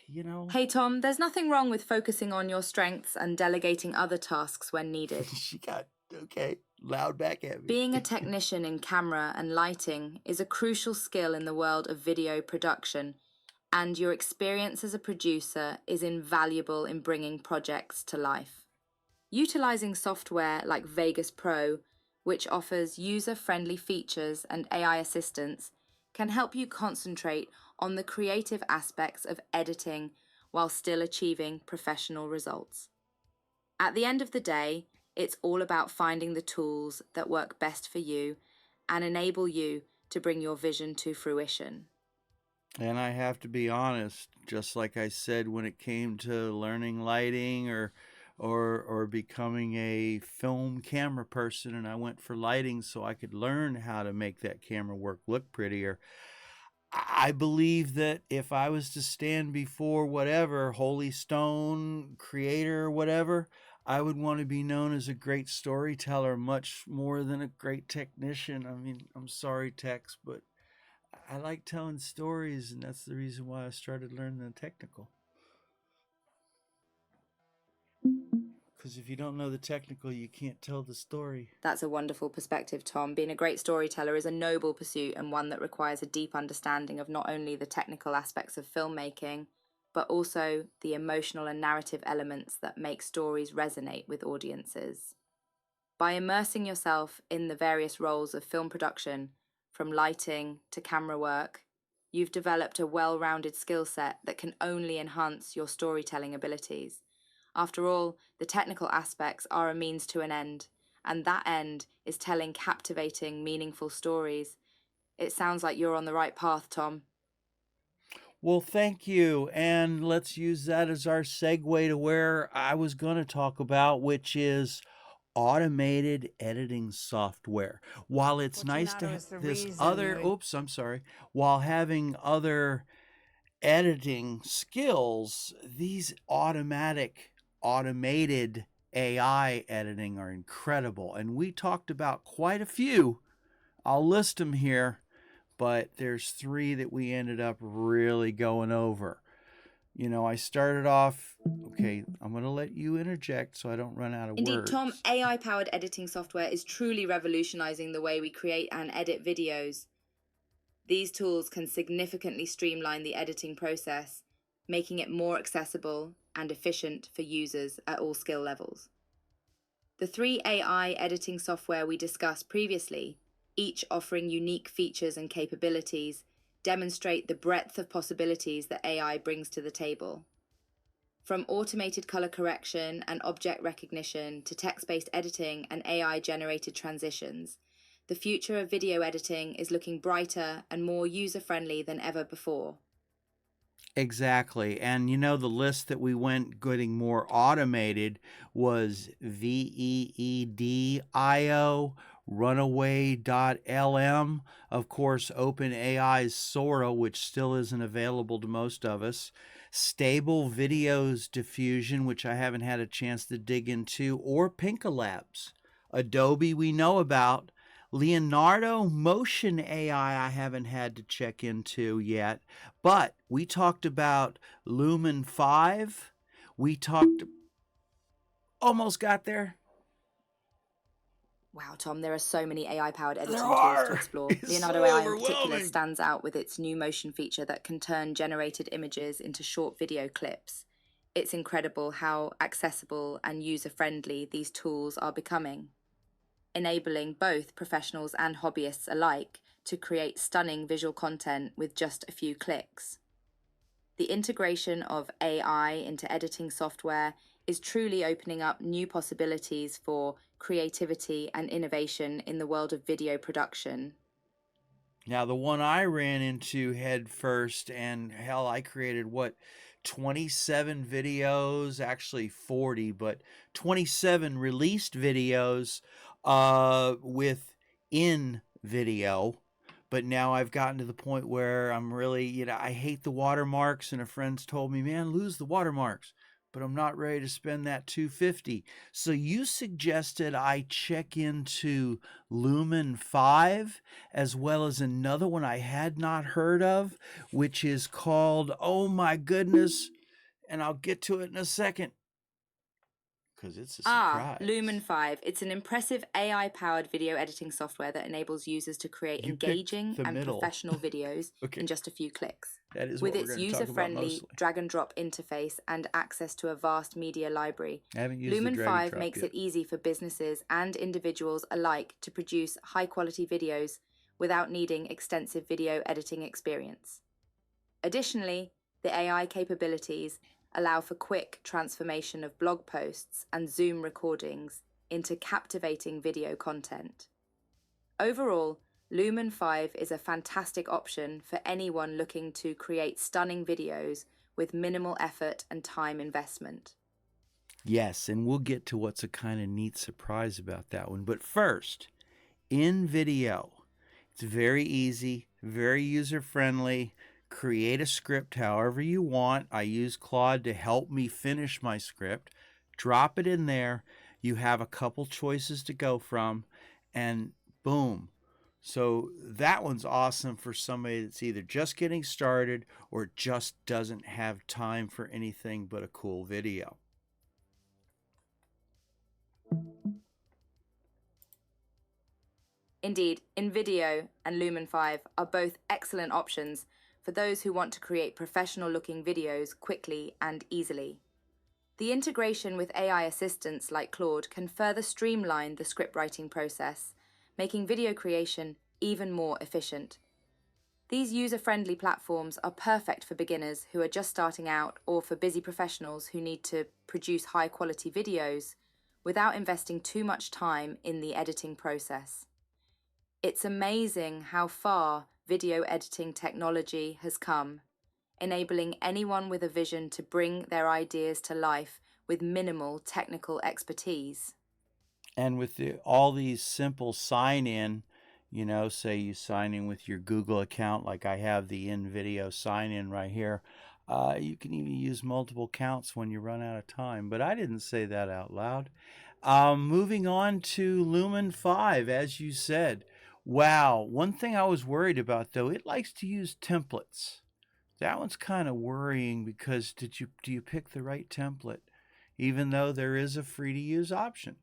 you know, Hey Tom, there's nothing wrong with focusing on your strengths and delegating other tasks when needed. she got, okay, loud back at me. Being a technician in camera and lighting is a crucial skill in the world of video production, and your experience as a producer is invaluable in bringing projects to life. Utilizing software like Vegas Pro, which offers user-friendly features and AI assistance, can help you concentrate on the creative aspects of editing while still achieving professional results. At the end of the day, it's all about finding the tools that work best for you and enable you to bring your vision to fruition. And I have to be honest, just like I said when it came to learning lighting or becoming a film camera person, and I went for lighting so I could learn how to make that camera work look prettier. I believe that if I was to stand before whatever holy stone creator or whatever, I would want to be known as a great storyteller much more than a great technician. I mean, I'm sorry, Tex, but I like telling stories, and that's the reason why I started learning the technical. Because if you don't know the technical, you can't tell the story. That's a wonderful perspective, Tom. Being a great storyteller is a noble pursuit and one that requires a deep understanding of not only the technical aspects of filmmaking, but also the emotional and narrative elements that make stories resonate with audiences. By immersing yourself in the various roles of film production, from lighting to camera work, you've developed a well-rounded skill set that can only enhance your storytelling abilities. After all, the technical aspects are a means to an end, and that end is telling captivating, meaningful stories. It sounds like you're on the right path, Tom. Well, thank you. And let's use that as our segue to where I was going to talk about, which is automated editing software. While it's nice to have this other, oops, I'm sorry, while having other editing skills, these automated AI editing are incredible. And we talked about quite a few. I'll list them here, but there's three that we ended up really going over. I started off, okay, I'm going to let you interject so I don't run out of Indeed, words. Tom, AI-powered editing software is truly revolutionizing the way we create and edit videos. These tools can significantly streamline the editing process, making it more accessible and efficient for users at all skill levels. The three AI editing software we discussed previously, each offering unique features and capabilities, demonstrate the breadth of possibilities that AI brings to the table. From automated color correction and object recognition to text-based editing and AI-generated transitions, the future of video editing is looking brighter and more user-friendly than ever before. Exactly. And the list that we went getting more automated was VEEDIO, Runaway.lm, of course, OpenAI's Sora, which still isn't available to most of us, Stable Videos Diffusion, which I haven't had a chance to dig into, or Pinka Labs. Adobe we know about. Leonardo Motion AI I haven't had to check into yet, but we talked about Lumen 5. We talked almost got there. Wow, Tom, there are so many AI-powered editing There tools to are. explore. It's Leonardo so AI in particular overwhelming. stands out with its new motion feature that can turn generated images into short video clips. It's incredible how accessible and user-friendly these tools are becoming, enabling both professionals and hobbyists alike to create stunning visual content with just a few clicks. The integration of AI into editing software is truly opening up new possibilities for creativity and innovation in the world of video production. Now, the one I ran into head first, and hell, I created 27 videos, actually 40, but 27 released videos with in video. But now I've gotten to the point where I'm really, I hate the watermarks, and a friend's told me, man, lose the watermarks. But I'm not ready to spend that $250. So you suggested I check into Lumen 5, as well as another one I had not heard of, which is called, oh my goodness, and I'll get to it in a second, because it's a surprise. Lumen 5. It's an impressive AI-powered video editing software that enables users to create engaging and professional videos in just a few clicks. That is With what its we're going to talk about user-friendly mostly. drag-and-drop interface and access to a vast media library, I haven't used Lumen the drag and 5 drop makes yet. it easy for businesses and individuals alike to produce high-quality videos without needing extensive video editing experience. Additionally, the AI capabilities allow for quick transformation of blog posts and Zoom recordings into captivating video content. Overall, Lumen 5 is a fantastic option for anyone looking to create stunning videos with minimal effort and time investment. Yes, and we'll get to what's a kind of neat surprise about that one. But first, in video, it's very easy, very user-friendly. Create a script however you want. I use Claude to help me finish my script. Drop it in there. You have a couple choices to go from, and boom. So that one's awesome for somebody that's either just getting started or just doesn't have time for anything but a cool video. Indeed, InVideo and Lumen 5 are both excellent options for those who want to create professional-looking videos quickly and easily. The integration with AI assistants like Claude can further streamline the script writing process, making video creation even more efficient. These user-friendly platforms are perfect for beginners who are just starting out or for busy professionals who need to produce high-quality videos without investing too much time in the editing process. It's amazing how far video editing technology has come, enabling anyone with a vision to bring their ideas to life with minimal technical expertise. And with all these simple sign-in, say you sign in with your Google account, like I have the InVideo sign-in right here. You can even use multiple accounts when you run out of time, but I didn't say that out loud. Moving on to Lumen 5, as you said. Wow, one thing I was worried about, though, it likes to use templates. That one's kind of worrying because do you pick the right template, even though there is a free-to-use option?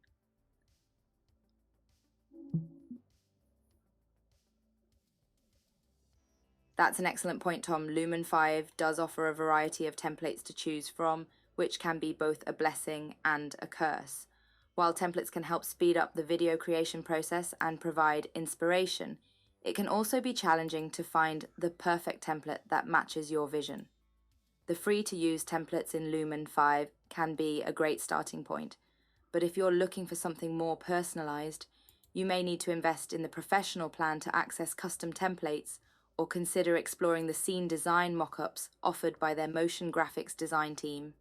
That's an excellent point, Tom. Lumen 5 does offer a variety of templates to choose from, which can be both a blessing and a curse. While templates can help speed up the video creation process and provide inspiration, it can also be challenging to find the perfect template that matches your vision. The free-to-use templates in Lumen 5 can be a great starting point, but if you're looking for something more personalized, you may need to invest in the professional plan to access custom templates or consider exploring the scene design mockups offered by their motion graphics design team.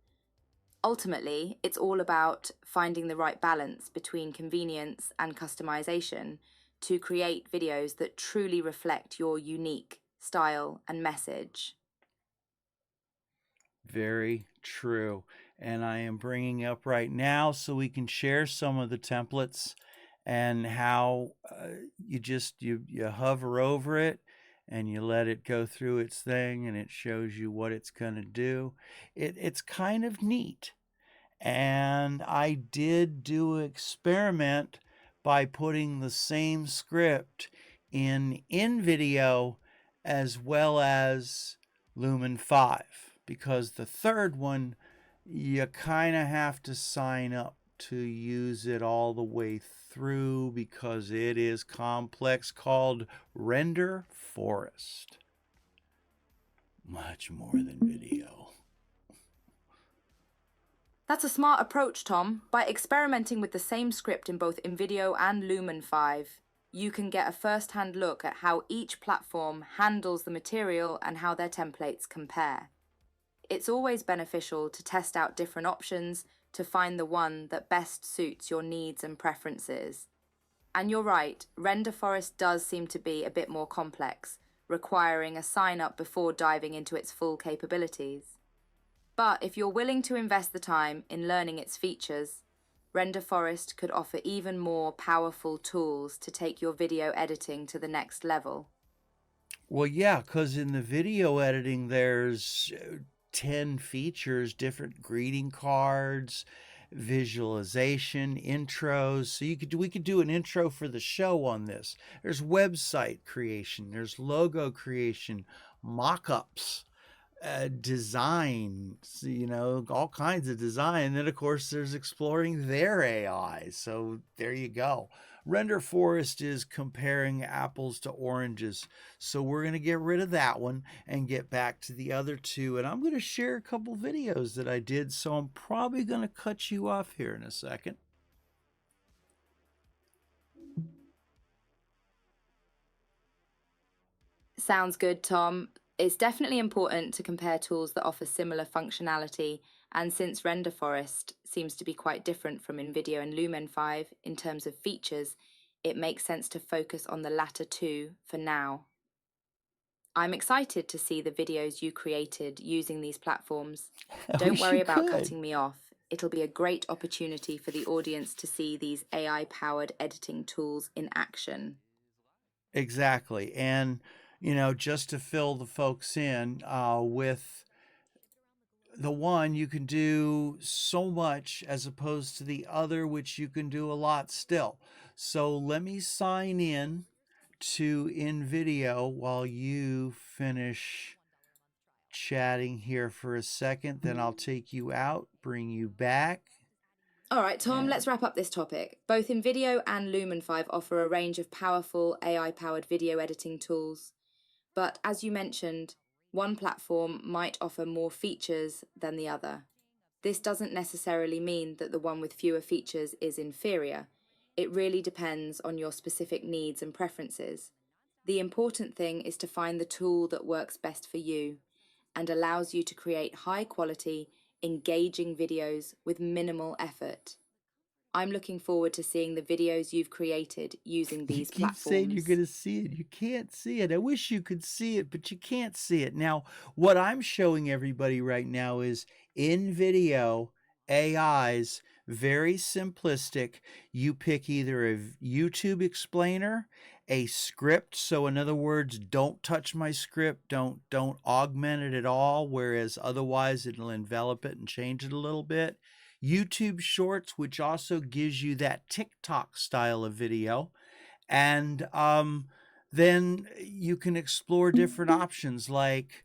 Ultimately, it's all about finding the right balance between convenience and customization to create videos that truly reflect your unique style and message. Very true. And I am bringing up right now so we can share some of the templates and how you hover over it and you let it go through its thing and it shows you what it's going to do. It's kind of neat. And I did do an experiment by putting the same script in video as well as Lumen 5, because the third one you kind of have to sign up to use it all the way through because it is complex, called Render Forest. Much more than video. That's a smart approach, Tom. By experimenting with the same script in both InVideo and Lumen 5, you can get a first-hand look at how each platform handles the material and how their templates compare. It's always beneficial to test out different options to find the one that best suits your needs and preferences. And you're right, Render Forest does seem to be a bit more complex, requiring a sign-up before diving into its full capabilities. But if you're willing to invest the time in learning its features, Render Forest could offer even more powerful tools to take your video editing to the next level. Well, yeah, because in the video editing, there's 10 features, different greeting cards, visualization, intros. So we could do an intro for the show on this. There's website creation, there's logo creation, mock-ups, design, all kinds of design. And then, of course, there's exploring their AI. So there you go. Render Forest is comparing apples to oranges. So we're going to get rid of that one and get back to the other two. And I'm going to share a couple videos that I did. So I'm probably going to cut you off here in a second. Sounds good, Tom. It's definitely important to compare tools that offer similar functionality, and since Render Forest seems to be quite different from InVideo and Lumen 5 in terms of features, it makes sense to focus on the latter two for now. I'm excited to see the videos you created using these platforms. Don't worry about cutting me off. It'll be a great opportunity for the audience to see these AI-powered editing tools in action. Exactly. And just to fill the folks in, with the one, you can do so much as opposed to the other, which you can do a lot still. So let me sign in to InVideo while you finish chatting here for a second. Then I'll take you out, bring you back. All right, Tom, let's wrap up this topic. Both InVideo and Lumen 5 offer a range of powerful AI-powered video editing tools. But as you mentioned, one platform might offer more features than the other. This doesn't necessarily mean that the one with fewer features is inferior. It really depends on your specific needs and preferences. The important thing is to find the tool that works best for you and allows you to create high-quality, engaging videos with minimal effort. I'm looking forward to seeing the videos you've created using these platforms. You keep saying you're going to see it. You can't see it. I wish you could see it, but you can't see it. Now, what I'm showing everybody right now is InVideo AI's very simplistic. You pick either a YouTube explainer, a script. So in other words, don't touch my script. Don't augment it at all. Whereas otherwise it'll envelop it and change it a little bit. YouTube Shorts, which also gives you that TikTok style of video. And then you can explore different options like...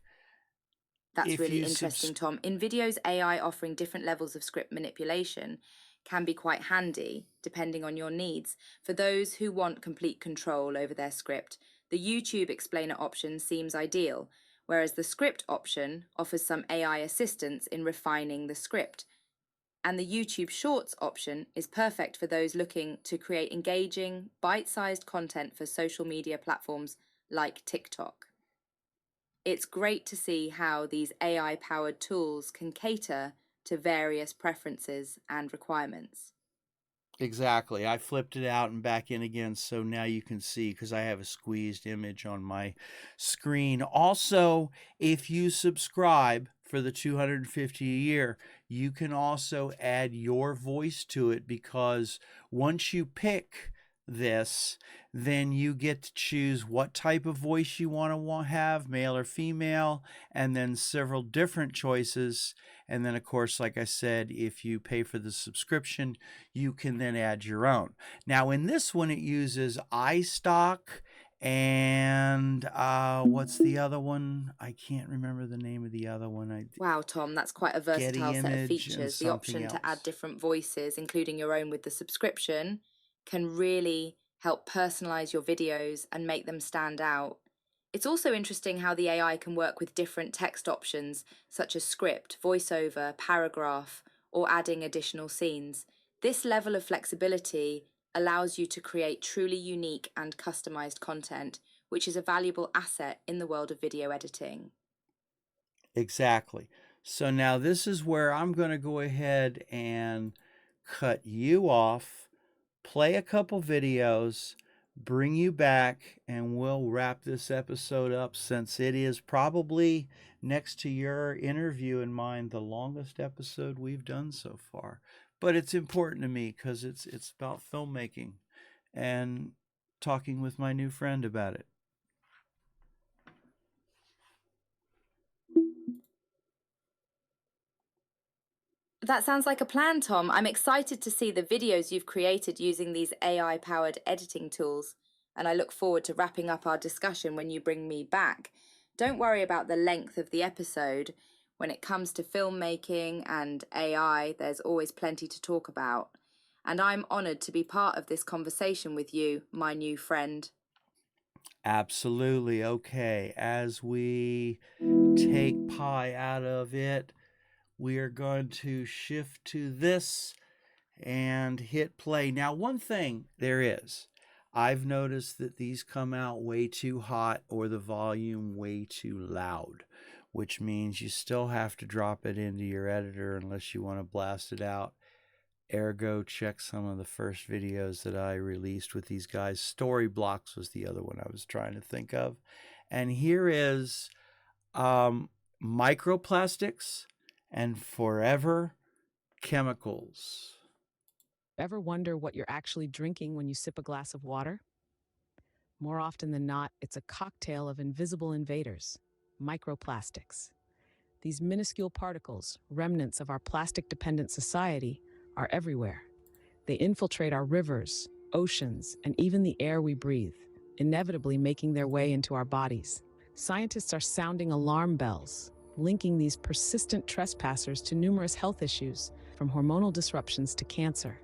That's really interesting, Tom. InVideo's AI offering different levels of script manipulation can be quite handy, depending on your needs. For those who want complete control over their script, the YouTube explainer option seems ideal, whereas the script option offers some AI assistance in refining the script. And the YouTube Shorts option is perfect for those looking to create engaging, bite-sized content for social media platforms like TikTok. It's great to see how these AI-powered tools can cater to various preferences and requirements. Exactly. I flipped it out and back in again so now you can see because I have a squeezed image on my screen. Also, if you subscribe for the 250 a year, you can also add your voice to it because once you pick this, then you get to choose what type of voice you want to have, male or female, and then several different choices. And then, of course, like I said, if you pay for the subscription, you can then add your own. Now, in this one, it uses iStock and what's the other one? I can't remember the name of the other one. Wow, Tom, that's quite a Getty versatile set of Image and features. The something option to add else. different voices, including your own with the subscription, can really help personalize your videos and make them stand out. It's also interesting how the AI can work with different text options, such as script, voiceover, paragraph, or adding additional scenes. This level of flexibility allows you to create truly unique and customized content, which is a valuable asset in the world of video editing. Exactly. So now this is where I'm going to go ahead and cut you off, play a couple videos, bring you back, and we'll wrap this episode up since it is probably, next to your interview and mine, the longest episode we've done so far. But it's important to me because it's about filmmaking and talking with my new friend about it. That sounds like a plan, Tom. I'm excited to see the videos you've created using these AI powered editing tools, and I look forward to wrapping up our discussion when you bring me back. Don't worry about the length of the episode. When it comes to filmmaking and AI, there's always plenty to talk about. And I'm honoured to be part of this conversation with you, my new friend. Absolutely. Okay. As we take pie out of it, we are going to shift to this and hit play. Now, one thing there is, I've noticed that these come out way too hot or the volume way too loud, which means you still have to drop it into your editor unless you want to blast it out. Ergo, check some of the first videos that I released with these guys. Story Blocks was the other one I was trying to think of. And here is microplastics and forever chemicals. Ever wonder what you're actually drinking when you sip a glass of water? More often than not, it's a cocktail of invisible invaders, microplastics. These minuscule particles, remnants of our plastic-dependent society, are everywhere. They infiltrate our rivers, oceans, and even the air we breathe, inevitably making their way into our bodies. Scientists are sounding alarm bells, linking these persistent trespassers to numerous health issues, from hormonal disruptions to cancer.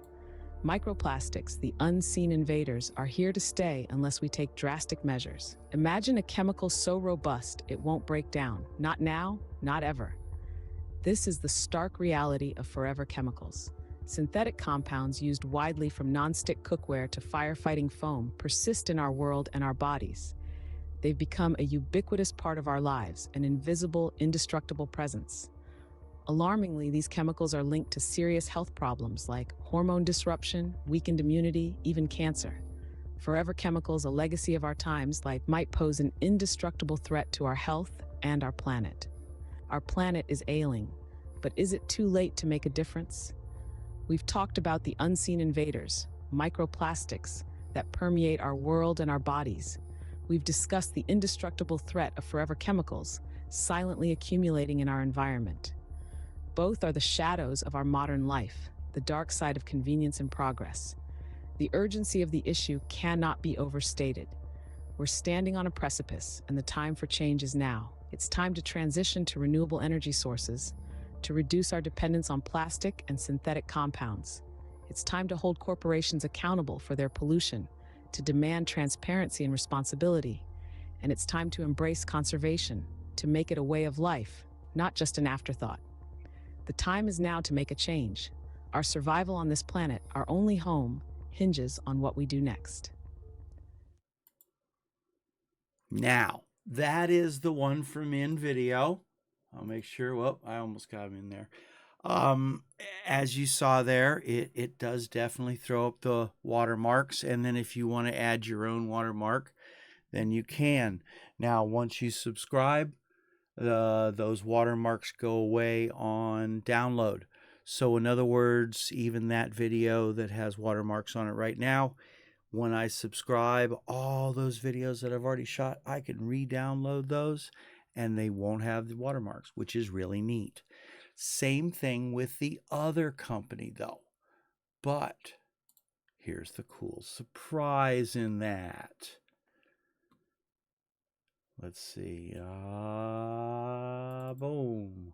Microplastics, the unseen invaders, are here to stay unless we take drastic measures. Imagine a chemical so robust it won't break down. Not now, not ever. This is the stark reality of forever chemicals. Synthetic compounds used widely from non-stick cookware to firefighting foam persist in our world and our bodies. They've become a ubiquitous part of our lives, an invisible, indestructible presence. Alarmingly, these chemicals are linked to serious health problems like hormone disruption, weakened immunity, even cancer. Forever chemicals, a legacy of our times, might pose an indestructible threat to our health and our planet. Our planet is ailing, but is it too late to make a difference? We've talked about the unseen invaders, microplastics, that permeate our world and our bodies. We've discussed the indestructible threat of forever chemicals, silently accumulating in our environment. Both are the shadows of our modern life, the dark side of convenience and progress. The urgency of the issue cannot be overstated. We're standing on a precipice, and the time for change is now. It's time to transition to renewable energy sources, to reduce our dependence on plastic and synthetic compounds. It's time to hold corporations accountable for their pollution, to demand transparency and responsibility. And it's time to embrace conservation, to make it a way of life, not just an afterthought. The time is now to make a change. Our survival on this planet, our only home, hinges on what we do next. Now, that is the one from InVideo. I'll make sure. Well, I almost got him in there. As you saw there, it does definitely throw up the watermarks. And then if you want to add your own watermark, then you can. Now, once you subscribe, those watermarks go away on download. So in other words, even that video that has watermarks on it right now, when I subscribe, all those videos that I've already shot, I can re-download those and they won't have the watermarks, which is really neat. Same thing with the other company though. But here's the cool surprise in that. Let's see. Boom.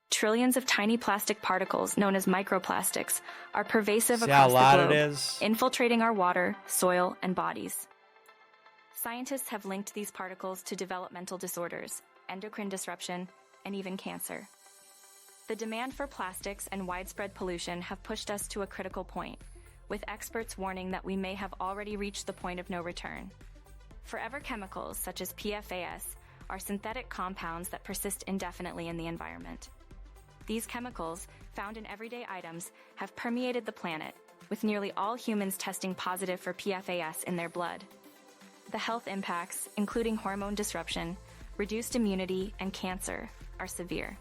Trillions of tiny plastic particles, known as microplastics, are pervasive See how across loud the it globe, is? infiltrating our water, soil, and bodies. Scientists have linked these particles to developmental disorders, endocrine disruption, and even cancer. The demand for plastics and widespread pollution have pushed us to a critical point, with experts warning that we may have already reached the point of no return. Forever chemicals, such as PFAS, are synthetic compounds that persist indefinitely in the environment. These chemicals, found in everyday items, have permeated the planet, with nearly all humans testing positive for PFAS in their blood. The health impacts, including hormone disruption, reduced immunity, and cancer, are severe.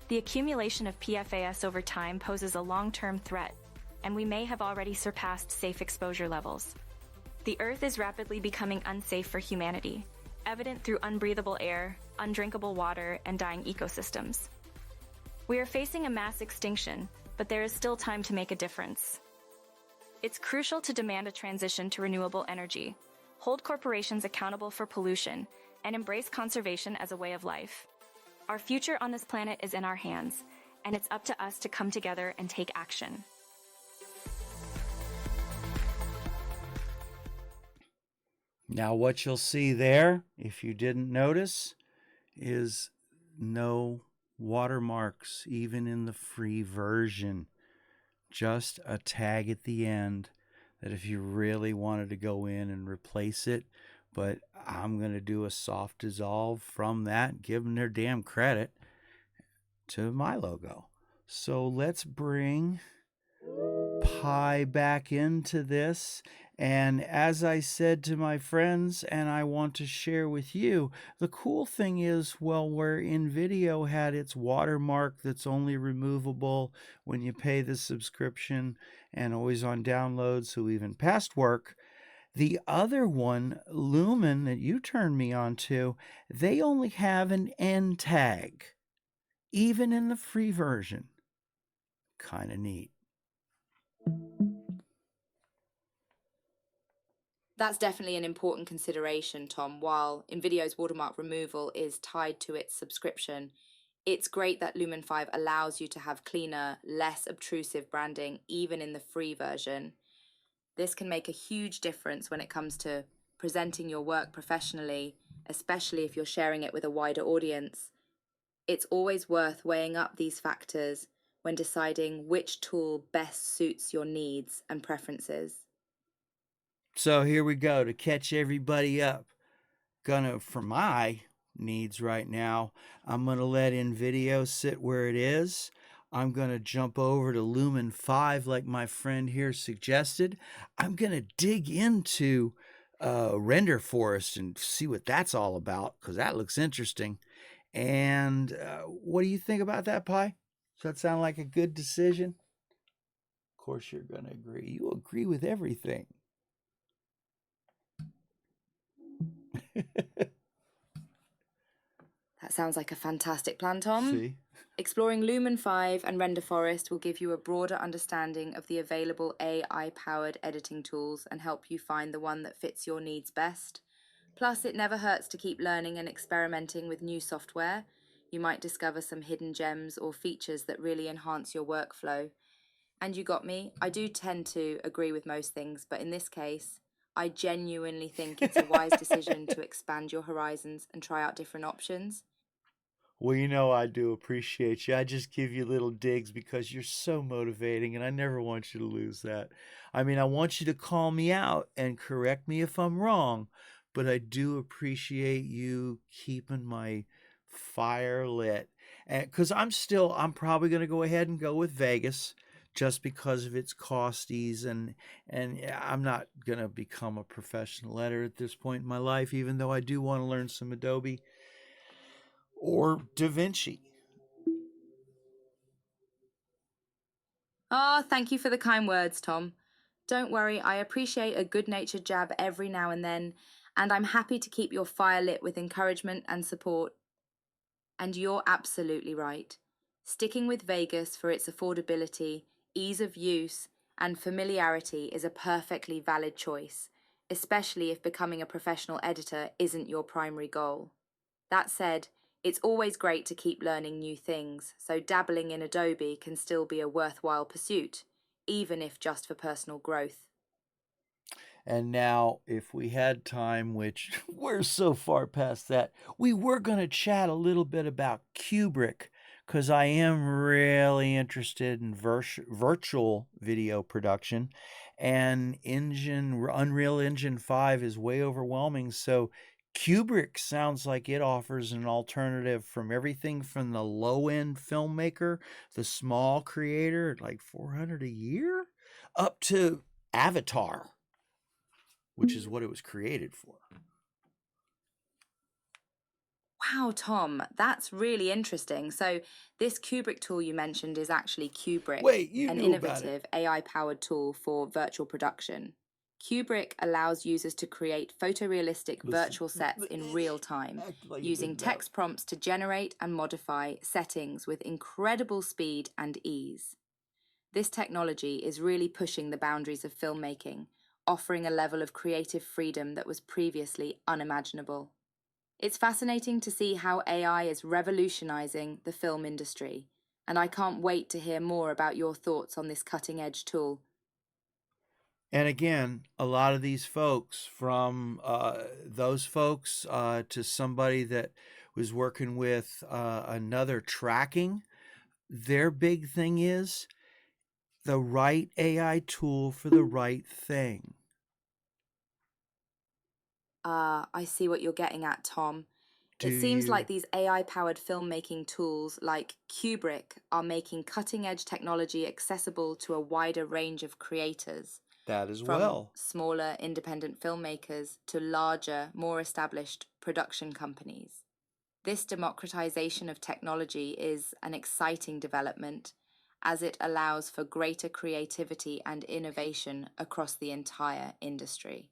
The accumulation of PFAS over time poses a long-term threat, and we may have already surpassed safe exposure levels. The Earth is rapidly becoming unsafe for humanity, evident through unbreathable air, undrinkable water, and dying ecosystems. We are facing a mass extinction, but there is still time to make a difference. It's crucial to demand a transition to renewable energy, hold corporations accountable for pollution, and embrace conservation as a way of life. Our future on this planet is in our hands, and it's up to us to come together and take action. Now what you'll see there, if you didn't notice, is no watermarks, even in the free version. Just a tag at the end that if you really wanted to go in and replace it, but I'm going to do a soft dissolve from that, give them their damn credit, to my logo. So let's bring Pi back into this. And as I said to my friends, and I want to share with you, the cool thing is, well, where InVideo had its watermark that's only removable when you pay the subscription and always on download, so even past work, the other one, Lumen, that you turned me on to, they only have an end tag, even in the free version. Kind of neat. That's definitely an important consideration, Tom. While InVideo's watermark removal is tied to its subscription, it's great that Lumen 5 allows you to have cleaner, less obtrusive branding even in the free version. This can make a huge difference when it comes to presenting your work professionally, especially if you're sharing it with a wider audience. It's always worth weighing up these factors when deciding which tool best suits your needs and preferences. So here we go to catch everybody up. For my needs right now, I'm gonna let InVideo sit where it is. I'm gonna jump over to Lumen 5 like my friend here suggested. I'm gonna dig into Render Forest and see what that's all about, because that looks interesting. And what do you think about that, Pi? Does that sound like a good decision? Of course you're gonna agree. You agree with everything. That sounds like a fantastic plan, Tom. See? Exploring Lumen 5 and Render Forest will give you a broader understanding of the available AI-powered editing tools and help you find the one that fits your needs best. Plus, it never hurts to keep learning and experimenting with new software. You might discover some hidden gems or features that really enhance your workflow. And you got me, I do tend to agree with most things, but in this case, I genuinely think it's a wise decision to expand your horizons and try out different options. Well, you know, I do appreciate you. I just give you little digs because you're so motivating, and I never want you to lose that. I mean, I want you to call me out and correct me if I'm wrong, but I do appreciate you keeping my fire lit. And because I'm probably going to go ahead and go with Vegas just because of its costies, and yeah, I'm not going to become a professional editor at this point in my life, even though I do want to learn some Adobe or Da Vinci. Thank you for the kind words, Tom. Don't worry, I appreciate a good-natured jab every now and then, and I'm happy to keep your fire lit with encouragement and support. And you're absolutely right. Sticking with Vegas for its affordability, ease of use, and familiarity is a perfectly valid choice, especially if becoming a professional editor isn't your primary goal. That said, it's always great to keep learning new things, so dabbling in Adobe can still be a worthwhile pursuit, even if just for personal growth. And now, if we had time, which we're so far past that, we were going to chat a little bit about Kubrick, because I am really interested in virtual video production, and Unreal Engine 5 is way overwhelming. So Kubrick sounds like it offers an alternative from everything from the low-end filmmaker, the small creator, like 400 a year, up to Avatar, which is what it was created for. Wow, Tom, that's really interesting. So, this Kubrick tool you mentioned is actually Kubrick, Wait, you an knew about it. innovative AI-powered tool for virtual production. Kubrick allows users to create photorealistic virtual sets in real time, using text prompts to generate and modify settings with incredible speed and ease. This technology is really pushing the boundaries of filmmaking, offering a level of creative freedom that was previously unimaginable. It's fascinating to see how AI is revolutionizing the film industry, and I can't wait to hear more about your thoughts on this cutting-edge tool. And again, a lot of these folks, from those folks to somebody that was working with another tracking, their big thing is the right AI tool for the right thing. I see what you're getting at, Tom. Do It seems you? like these AI-powered filmmaking tools like Kubrick are making cutting-edge technology accessible to a wider range of creators, That as from well. smaller independent filmmakers to larger, more established production companies. This democratization of technology is an exciting development, as it allows for greater creativity and innovation across the entire industry.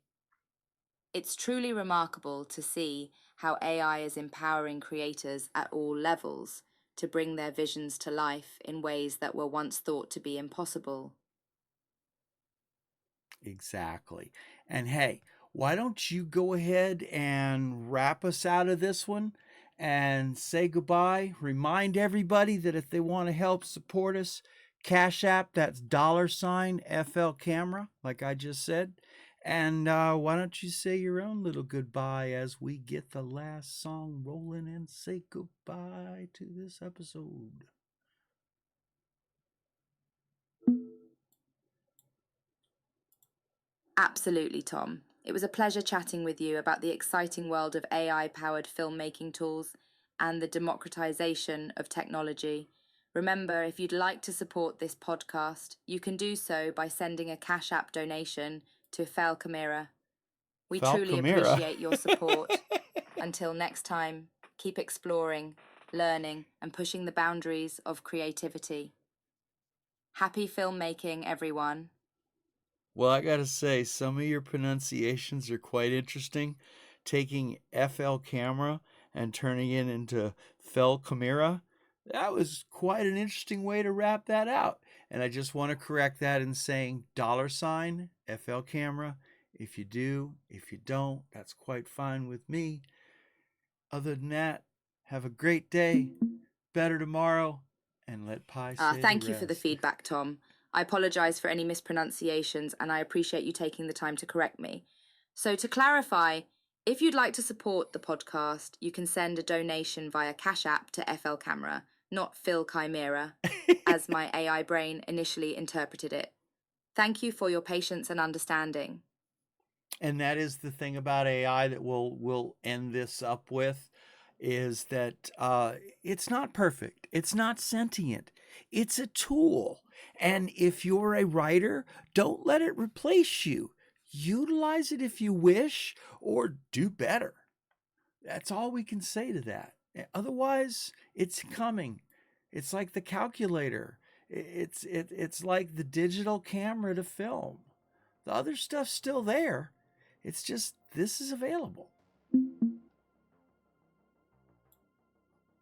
It's truly remarkable to see how AI is empowering creators at all levels to bring their visions to life in ways that were once thought to be impossible. Exactly. And hey, why don't you go ahead and wrap us out of this one and say goodbye? Remind everybody that if they want to help support us, Cash App, that's $FL like I just said. And why don't you say your own little goodbye as we get the last song rolling and say goodbye to this episode? Absolutely, Tom. It was a pleasure chatting with you about the exciting world of AI-powered filmmaking tools and the democratization of technology. Remember, if you'd like to support this podcast, you can do so by sending a Cash App donation to flcamera. We truly Falcamera. appreciate your support. Until next time, keep exploring, learning, and pushing the boundaries of creativity. Happy filmmaking, everyone. Well, I gotta say, some of your pronunciations are quite interesting. Taking FL camera and turning it into Fel Chimera, that was quite an interesting way to wrap that out. And I just want to correct that in saying $ FL camera. If you do, if you don't, that's quite fine with me. Other than that, have a great day, better tomorrow, and let Pi say Thank the you for the rest. feedback, Tom. I apologize for any mispronunciations and I appreciate you taking the time to correct me. So to clarify, if you'd like to support the podcast, you can send a donation via Cash App to flcamera, not flcamera, as my AI brain initially interpreted it. Thank you for your patience and understanding. And that is the thing about AI that we'll end this up with, is that it's not perfect. It's not sentient. It's a tool. And if you're a writer, don't let it replace you. Utilize it if you wish, or do better. That's all we can say to that. Otherwise, it's coming. It's like the calculator. It's like the digital camera to film. The other stuff's still there. It's just this is available.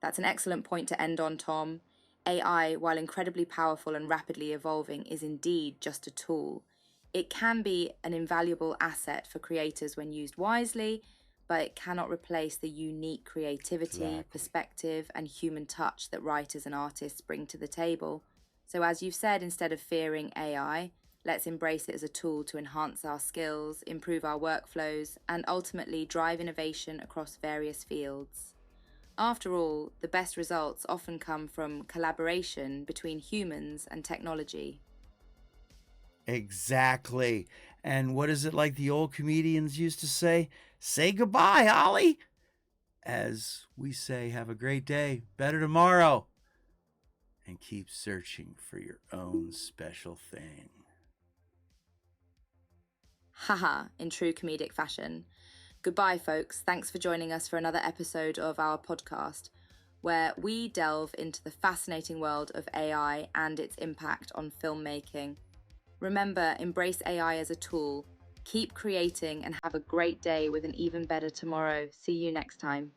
That's an excellent point to end on, Tom. AI, while incredibly powerful and rapidly evolving, is indeed just a tool. It can be an invaluable asset for creators when used wisely, but it cannot replace the unique creativity, perspective, and human touch that writers and artists bring to the table. So, as you've said, instead of fearing AI, let's embrace it as a tool to enhance our skills, improve our workflows, and ultimately drive innovation across various fields. After all, the best results often come from collaboration between humans and technology. Exactly. And what is it like the old comedians used to say? Say goodbye, Ollie. As we say, have a great day, better tomorrow, and keep searching for your own special thing. Haha, in true comedic fashion. Goodbye, folks. Thanks for joining us for another episode of our podcast, where we delve into the fascinating world of AI and its impact on filmmaking. Remember, embrace AI as a tool. Keep creating and have a great day with an even better tomorrow. See you next time.